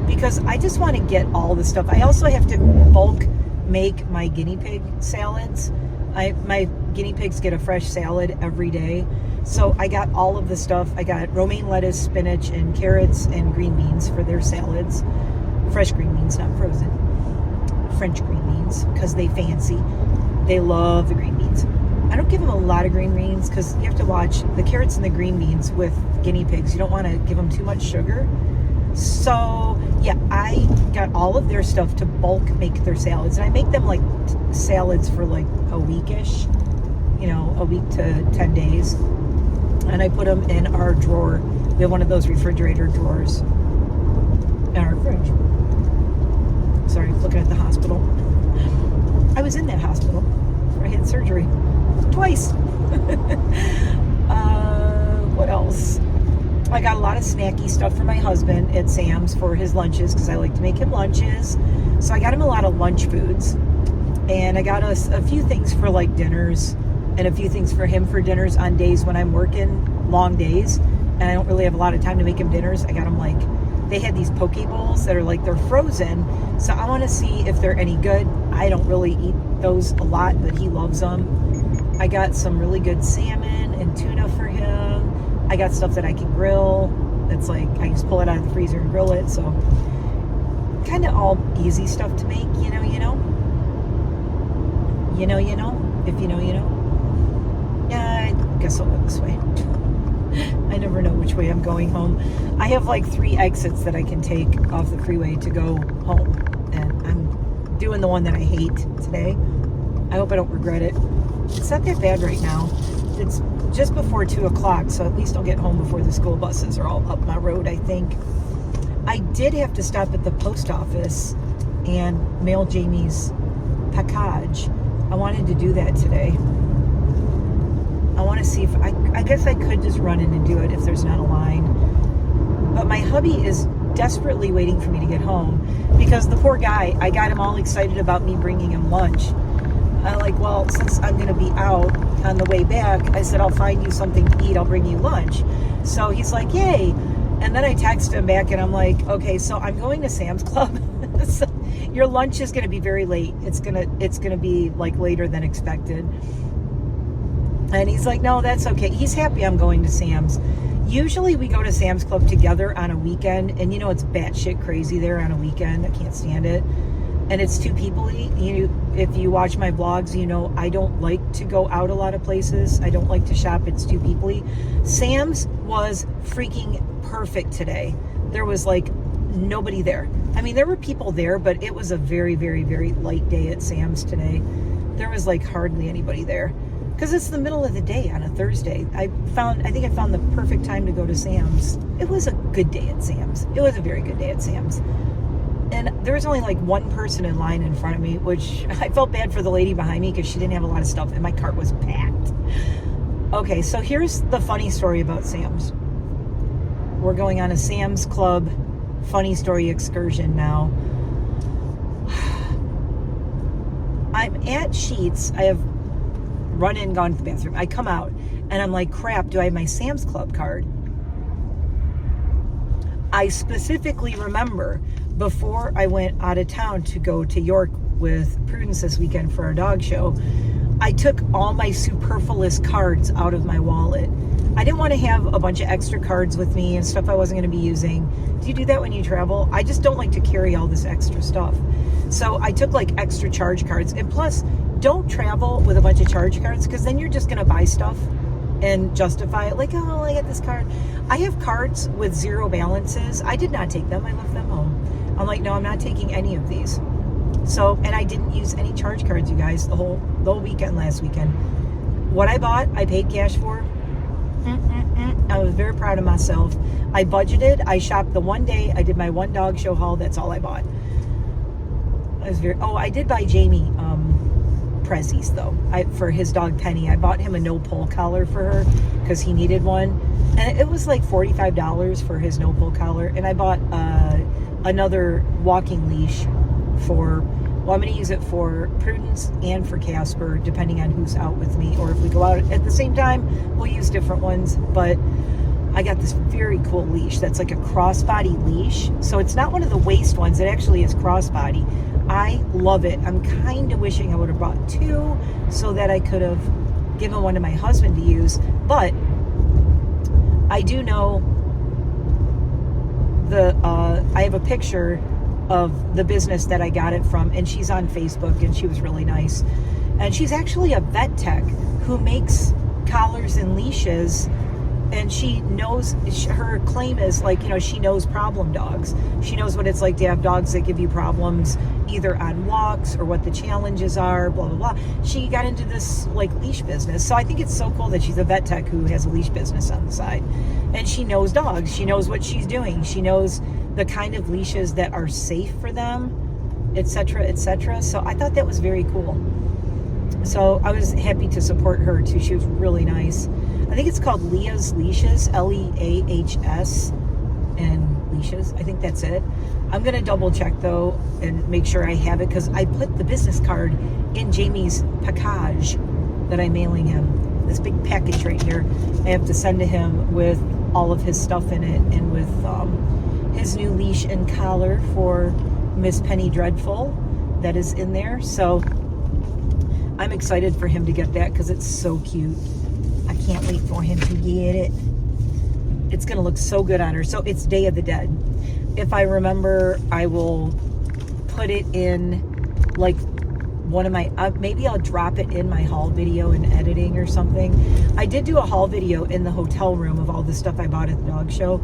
because I just want to get all the stuff. I also have to bulk make my guinea pig salads. My guinea pigs get a fresh salad every day. So I got all of the stuff. I got romaine lettuce, spinach, and carrots and green beans for their salads. Fresh green beans, not frozen. French green beans, because they fancy. They love the green beans. I don't give them a lot of green beans because you have to watch the carrots and the green beans with guinea pigs. You don't want to give them too much sugar. So yeah, I got all of their stuff to bulk make their salads. And I make them like salads for like a weekish, a week to 10 days. And I put them in our drawer. We have one of those refrigerator drawers in our fridge. Sorry, looking at the hospital. I was in that hospital where I had surgery twice. What else? I got a lot of snacky stuff for my husband at Sam's for his lunches because I like to make him lunches. So I got him a lot of lunch foods. And I got us a few things for like dinners and a few things for him for dinners on days when I'm working long days and I don't really have a lot of time to make him dinners. I got him they had these poke bowls that are they're frozen. So I want to see if they're any good. I don't really eat those a lot, but he loves them. I got some really good salmon and tuna for him. I got stuff that I can grill. That's I just pull it out of the freezer and grill it. So kind of all easy stuff to make, you know. If you know, you know. Yeah, I guess I'll go this way. I never know which way I'm going home. I have 3 exits that I can take off the freeway to go home. And I'm doing the one that I hate today. I hope I don't regret it. It's not that bad right now. It's just before 2 o'clock, so at least I'll get home before the school buses are all up my road, I think. I did have to stop at the post office and mail Jamie's package. I wanted to do that today. I want to see if I guess I could just run in and do it if there's not a line. But my hubby is desperately waiting for me to get home because the poor guy, I got him all excited about me bringing him lunch. I'm like, well, since I'm going to be out on the way back, I said, I'll find you something to eat. I'll bring you lunch. So he's like, yay. And then I text him back and I'm like, okay, so I'm going to Sam's Club. So your lunch is going to be very late. It's going to be like later than expected. And he's like, no, that's okay. He's happy I'm going to Sam's. Usually we go to Sam's Club together on a weekend, and you know it's batshit crazy there on a weekend. I can't stand it. And it's two people-y. If you watch my vlogs, you know I don't like to go out a lot of places. I don't like to shop. It's two people-y. Sam's was freaking perfect today. There was like nobody there. I mean, there were people there, but it was a very, very, very light day at Sam's today. There was like hardly anybody there. Because it's the middle of the day on a Thursday. I think I found the perfect time to go to Sam's. It was a good day at Sam's. It was a very good day at Sam's. And there was only like one person in line in front of me, which I felt bad for the lady behind me because she didn't have a lot of stuff and my cart was packed. Okay, so here's the funny story about Sam's. We're going on a Sam's Club funny story excursion now. I'm at Sheetz. I have run in, gone to the bathroom. I come out and I'm like, crap, do I have my Sam's Club card? I specifically remember before I went out of town to go to York with Prudence this weekend for our dog show, I took all my superfluous cards out of my wallet. I didn't want to have a bunch of extra cards with me and stuff I wasn't going to be using. Do you do that when you travel? I just don't like to carry all this extra stuff. So I took like extra charge cards. And plus, don't travel with a bunch of charge cards because then you're just going to buy stuff and justify it. Like, oh, I got this card. I have cards with 0 balances. I did not take them. I left them home. I'm like, no, I'm not taking any of these. So, and I didn't use any charge cards, you guys, the whole weekend last weekend. What I bought, I paid cash for. I was very proud of myself. I budgeted. I shopped the one day. I did my one dog show haul. That's all I bought. I did buy Jamie prezzies though. For his dog Penny, I bought him a no pull collar for her because he needed one, and it was like $45 for his no pull collar. And I bought another walking leash I'm going to use it for Prudence and for Casper, depending on who's out with me, or if we go out at the same time, we'll use different ones. But I got this very cool leash that's like a crossbody leash. So it's not one of the waist ones. It actually is crossbody. I love it. I'm kind of wishing I would have brought 2 so that I could have given one to my husband to use. But I do know I have a picture of the business that I got it from, and she's on Facebook, and she was really nice. And she's actually a vet tech who makes collars and leashes, and she knows, her claim is like, she knows problem dogs. She knows what it's like to have dogs that give you problems either on walks or what the challenges are, blah, blah, blah. She got into this like leash business. So I think it's so cool that she's a vet tech who has a leash business on the side. And she knows dogs. She knows what she's doing. She knows the kind of leashes that are safe for them, etc., etc. So I thought that was very cool. So I was happy to support her too. She was really nice. I think it's called Leah's Leashes, Leahs and Leashes. I think that's it. I'm going to double check though and make sure I have it, because I put the business card in Jamie's package that I'm mailing him. This big package right here. I have to send to him with all of his stuff in it, and with his new leash and collar for Miss Penny Dreadful that is in there. So I'm excited for him to get that because it's so cute. I can't wait for him to get it. It's going to look so good on her. So it's Day of the Dead. If I remember, I will put it in like one of my, maybe I'll drop it in my haul video in editing or something. I did do a haul video in the hotel room of all the stuff I bought at the dog show.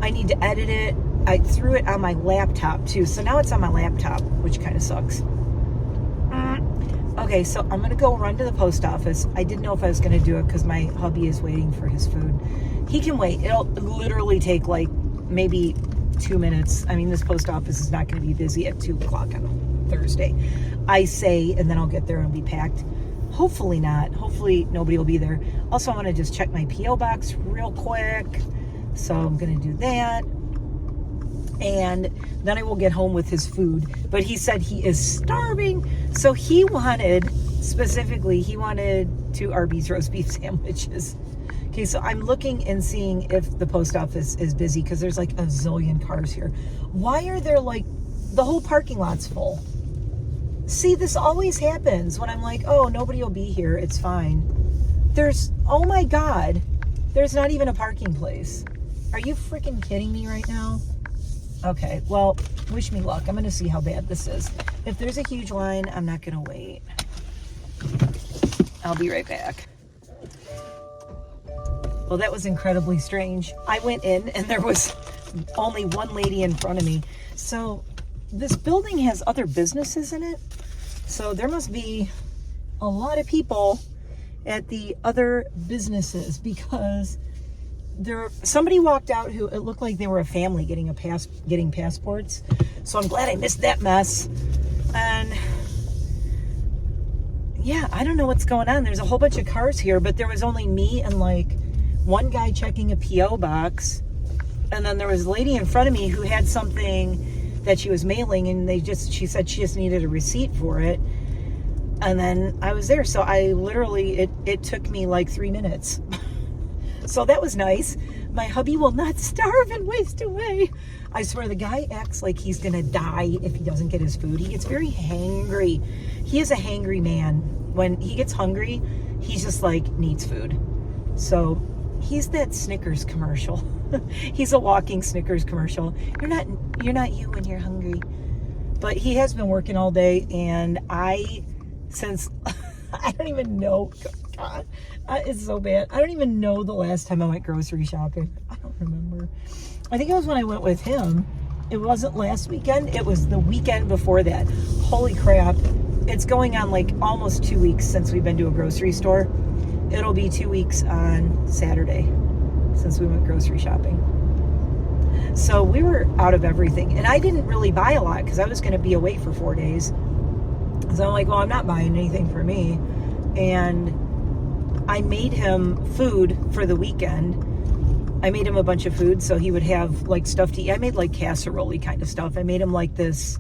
I need to edit it. I threw it on my laptop too. So now it's on my laptop, which kind of sucks. Okay, so I'm going to go run to the post office. I didn't know if I was going to do it because my hubby is waiting for his food. He can wait. It'll literally take like maybe 2 minutes. I mean, this post office is not going to be busy at 2 o'clock on Thursday. I say, and then I'll get there and be packed. Hopefully not. Hopefully nobody will be there. Also, I want to just check my P.O. box real quick. So I'm going to do that. And then I will get home with his food. But he said he is starving. So he wanted 2 Arby's roast beef sandwiches. Okay, so I'm looking and seeing if the post office is busy because there's like a zillion cars here. Why are there like, the whole parking lot's full? See, this always happens when I'm like, oh, nobody will be here. It's fine. Oh my God, there's not even a parking place. Are you freaking kidding me right now? Okay, well, wish me luck. I'm going to see how bad this is. If there's a huge line, I'm not going to wait. I'll be right back. Well, that was incredibly strange. I went in and there was only one lady in front of me. So this building has other businesses in it. So there must be a lot of people at the other businesses because somebody walked out who it looked like they were a family getting passports. So I'm glad I missed that mess. And yeah, I don't know what's going on. There's a whole bunch of cars here, but there was only me and like one guy checking a P.O. box. And then there was a lady in front of me who had something that she was mailing, and she said she just needed a receipt for it. And then I was there. So I literally, it took me like 3 minutes. So that was nice. My hubby will not starve and waste away. I swear, the guy acts like he's gonna die if he doesn't get his food. He gets very hangry. He is a hangry man. When he gets hungry, he's just like needs food. So he's that Snickers commercial. He's a walking Snickers commercial. You're not you when you're hungry. But he has been working all day, and I don't even know. God, it's so bad. I don't even know the last time I went grocery shopping. I don't remember. I think it was when I went with him. It wasn't last weekend. It was the weekend before that. Holy crap. It's going on like almost 2 weeks since we've been to a grocery store. It'll be 2 weeks on Saturday since we went grocery shopping. So we were out of everything. And I didn't really buy a lot because I was going to be away for 4 days. So I'm like, well, I'm not buying anything for me. And I made him food for the weekend. I made him a bunch of food so he would have like stuff to eat. I made like casserole kind of stuff. I made him like this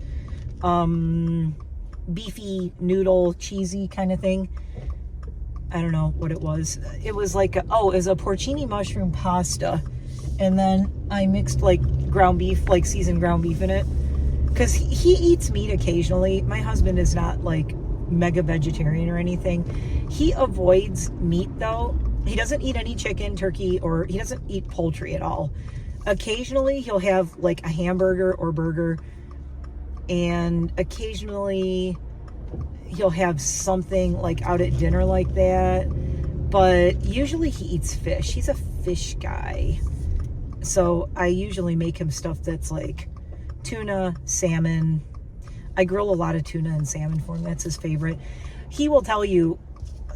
beefy noodle, cheesy kind of thing. I don't know what it was. It was like it was a porcini mushroom pasta. And then I mixed like ground beef, like seasoned ground beef in it. Because he eats meat occasionally. My husband is not like mega vegetarian or anything. He avoids meat though. He doesn't eat any chicken, turkey, or he doesn't eat poultry at all. Occasionally he'll have like a hamburger or burger, and occasionally he'll have something like out at dinner like that, but usually he eats fish. He's a fish guy. So I usually make him stuff that's like tuna, salmon. I grill a lot of tuna and salmon for him. That's his favorite. He will tell you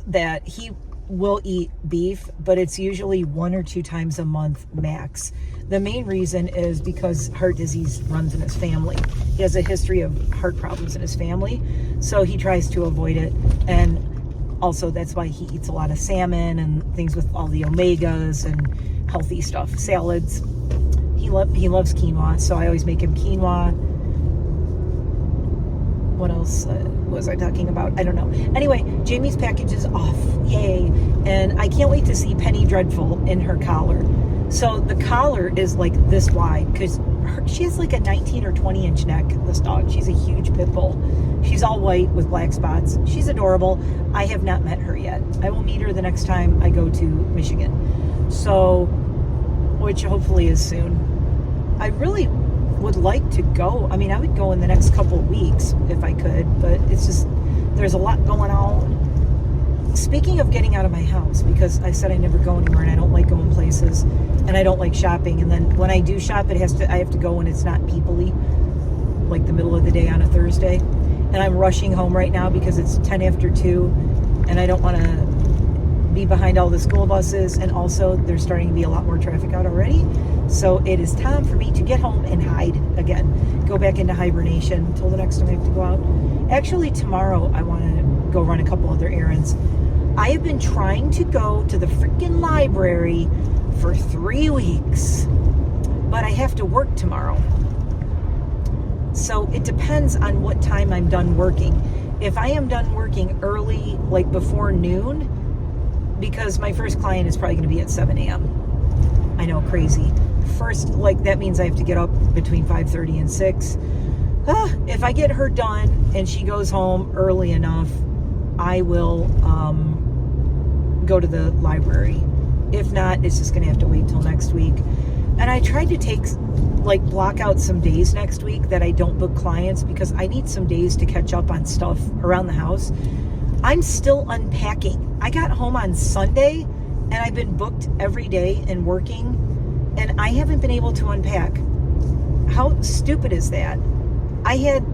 that he will eat beef, but it's usually 1 or 2 times a month max. The main reason is because heart disease runs in his family. He has a history of heart problems in his family, so he tries to avoid it. And also that's why he eats a lot of salmon and things with all the omegas and healthy stuff, salads. He loves quinoa, so I always make him quinoa. What else was I talking about? I don't know. Anyway, Jamie's package is off. Yay. And I can't wait to see Penny Dreadful in her collar. So the collar is like this wide because she has like a 19 or 20 inch neck, this dog. She's a huge pit bull. She's all white with black spots. She's adorable. I have not met her yet. I will meet her the next time I go to Michigan. So, which hopefully is soon. I really would like to go. I mean, I would go in the next couple of weeks if I could, but it's just, there's a lot going on. Speaking of getting out of my house, because I said I never go anywhere and I don't like going places and I don't like shopping, and then when I do shop, I have to go when it's not people-y, like the middle of the day on a Thursday. and I'm rushing home right now because it's 10 after 2 and I don't want to be behind all the school buses, and also there's starting to be a lot more traffic out already. So it is time for me to get home and hide again. Go back into hibernation until the next time I have to go out. Actually, tomorrow I want to go run a couple other errands. I have been trying to go to the freaking library for 3 weeks, but I have to work tomorrow. So it depends on what time I'm done working. If I am done working early, like before noon, because my first client is probably going to be at 7 a.m. I know, crazy. First, like, that means I have to get up between 5:30 and 6. If I get her done and she goes home early enough, I will go to the library. If not, it's just going to have to wait till next week. And I tried to block out some days next week that I don't book clients, because I need some days to catch up on stuff around the house. I'm still unpacking. I got home on Sunday and I've been booked every day and working, and I haven't been able to unpack. How stupid is that? I had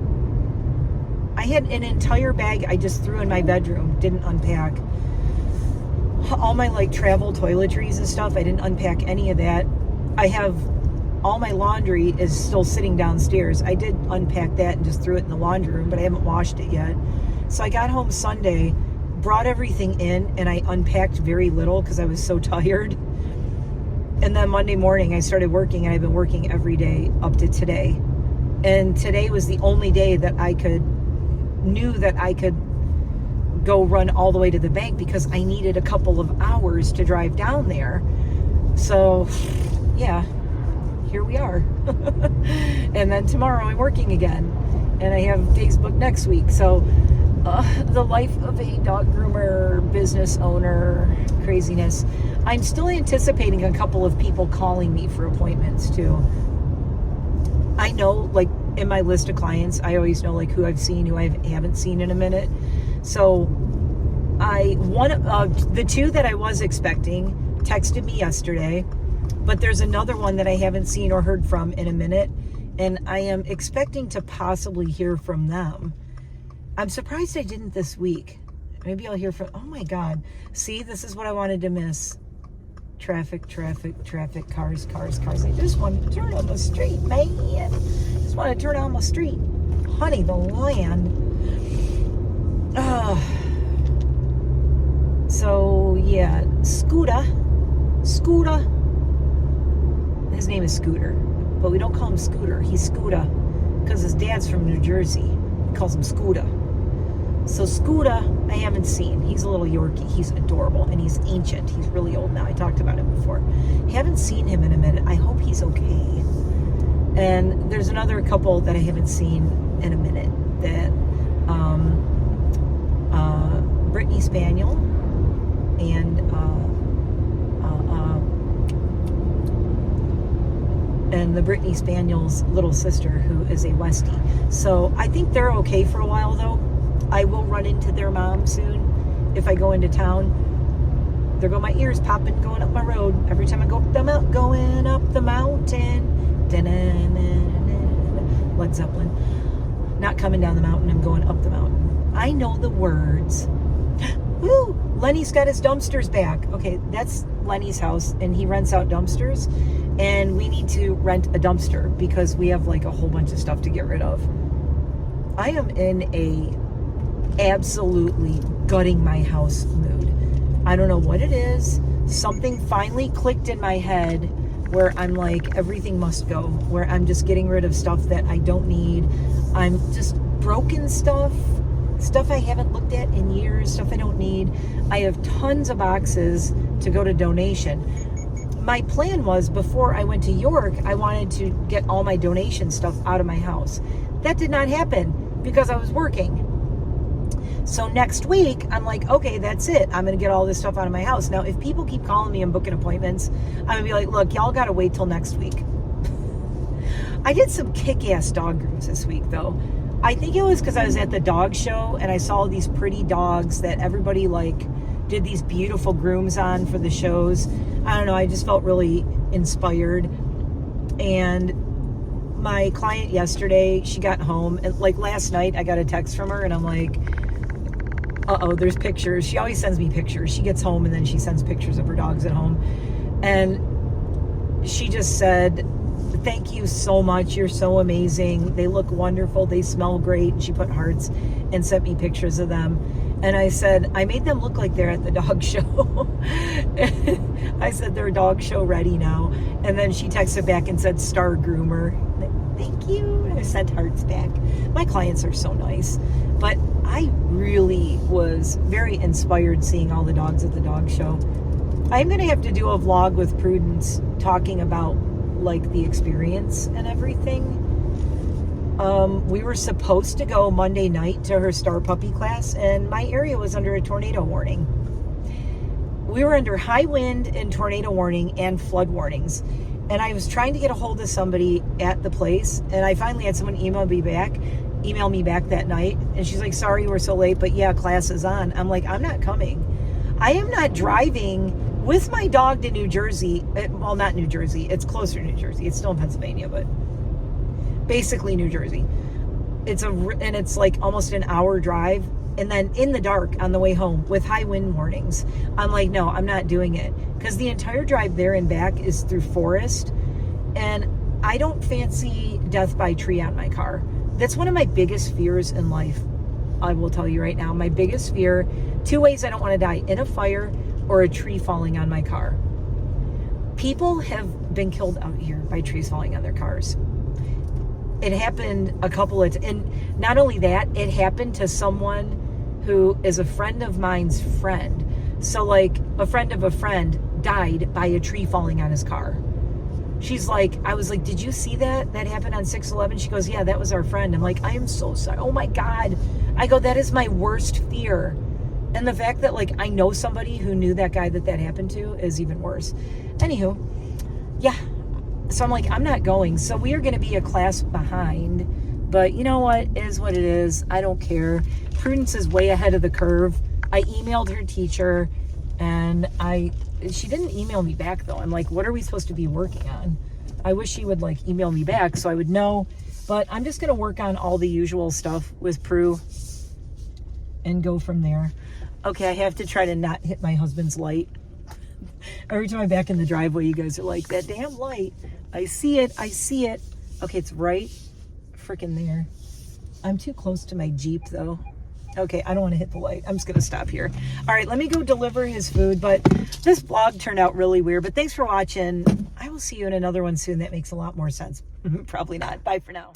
an entire bag I just threw in my bedroom, didn't unpack. All my travel toiletries and stuff, I didn't unpack any of that. I have all my laundry is still sitting downstairs. I did unpack that and just threw it in the laundry room, but I haven't washed it yet. So I got home Sunday, brought everything in, and I unpacked very little because I was so tired. And then Monday morning I started working, and I've been working every day up to today. And today was the only day that I knew that I could go run all the way to the bank, because I needed a couple of hours to drive down there. So yeah, here we are. And then tomorrow I'm working again, and I have days booked next week. So the life of a dog groomer, business owner, craziness. I'm still anticipating a couple of people calling me for appointments too. I know, in my list of clients, I always know who I've seen, who I haven't seen in a minute. So the two that I was expecting texted me yesterday, but there's another one that I haven't seen or heard from in a minute, and I am expecting to possibly hear from them. I'm surprised I didn't this week. Maybe I'll hear from, oh my God. See, this is what I wanted to miss. Traffic, cars. I just want to turn on the street, man. Just want to turn on the street. Honey, the land. So, yeah, Scooter. His name is Scooter, but we don't call him Scooter. He's Scooter because his dad's from New Jersey. He calls him Scooter. So Scooter, I haven't seen. He's a little Yorkie. He's adorable, and he's ancient. He's really old now. I talked about him before. Haven't seen him in a minute. I hope he's okay. And there's another couple that I haven't seen in a minute. That Brittany Spaniel and the Brittany Spaniel's little sister, who is a Westie. So I think they're okay for a while, though. I will run into their mom soon if I go into town. There go my ears popping going up my road. Every time I go up the mountain, going up the mountain. Led Zeppelin. Not coming down the mountain, I'm going up the mountain. I know the words. Woo! Lenny's got his dumpsters back. Okay, that's Lenny's house, and he rents out dumpsters. And we need to rent a dumpster because we have a whole bunch of stuff to get rid of. I am in a absolutely gutting my house mood. I don't know what it is. Something finally clicked in my head where I'm everything must go, where I'm just getting rid of stuff that I don't need. I'm just broken stuff I haven't looked at in years, stuff I don't need. I have tons of boxes to go to donation. My plan was, before I went to York, I wanted to get all my donation stuff out of my house. That did not happen because I was working. So next week, I'm okay, that's it. I'm going to get all this stuff out of my house. Now, if people keep calling me and booking appointments, I'm going to be like, look, y'all got to wait till next week. I did some kick-ass dog grooms this week, though. I think it was because I was at the dog show and I saw these pretty dogs that everybody did these beautiful grooms on for the shows. I don't know, I just felt really inspired. And my client yesterday, she got home, and like last night, I got a text from her, and I'm like, uh-oh, there's pictures. She always sends me pictures. She gets home, and then she sends pictures of her dogs at home. And she just said, thank you so much. You're so amazing. They look wonderful. They smell great. And she put hearts and sent me pictures of them. And I said, I made them look like they're at the dog show. I said, they're dog show ready now. And then she texted back and said, star groomer. Thank you. And I sent hearts back. My clients are so nice. But I really was very inspired seeing all the dogs at the dog show. I'm going to have to do a vlog with Prudence talking about like the experience and everything. We were supposed to go Monday night to her star puppy class, and my area was under a tornado warning. We were under high wind and tornado warning and flood warnings. And I was trying to get a hold of somebody at the place, and I finally had someone email me back that night. And she's like, sorry we're so late, but yeah, class is on. I'm like, I'm not coming. I am not driving with my dog to New Jersey. Well, not New Jersey. It's closer to New Jersey. It's still in Pennsylvania, but basically New Jersey. And it's like almost an hour drive, and then in the dark on the way home with high wind warnings. I'm like, no, I'm not doing it, because the entire drive there and back is through forest, and I don't fancy death by tree on my car. That's one of my biggest fears in life. I will tell you right now, my biggest fear, 2 ways I don't want to die: in a fire or a tree falling on my car. People have been killed out here by trees falling on their cars. It happened a couple of times. And not only that, it happened to someone who is a friend of mine's friend. So like a friend of a friend died by a tree falling on his car. She's like, I was like, did you see that? That happened on 6/11? She goes, yeah, that was our friend. I'm like, I am so sorry. Oh my God. I go, that is my worst fear. And the fact that like I know somebody who knew that guy that happened to is even worse. Anywho, yeah. So I'm like, I'm not going. So we are going to be a class behind. But you know what? It is what it is. I don't care. Prudence is way ahead of the curve. I emailed her teacher, and she didn't email me back though. I'm like, what are we supposed to be working on? I wish she would like email me back so I would know. But I'm just going to work on all the usual stuff with Prue and go from there. Okay, I have to try to not hit my husband's light. Every time I back in the driveway, you guys are like, that damn light. I see it. I see it. Okay, it's right freaking there. I'm too close to my Jeep, though. Okay, I don't want to hit the light. I'm just going to stop here. All right, let me go deliver his food. But this vlog turned out really weird. But thanks for watching. I will see you in another one soon that makes a lot more sense. Probably not. Bye for now.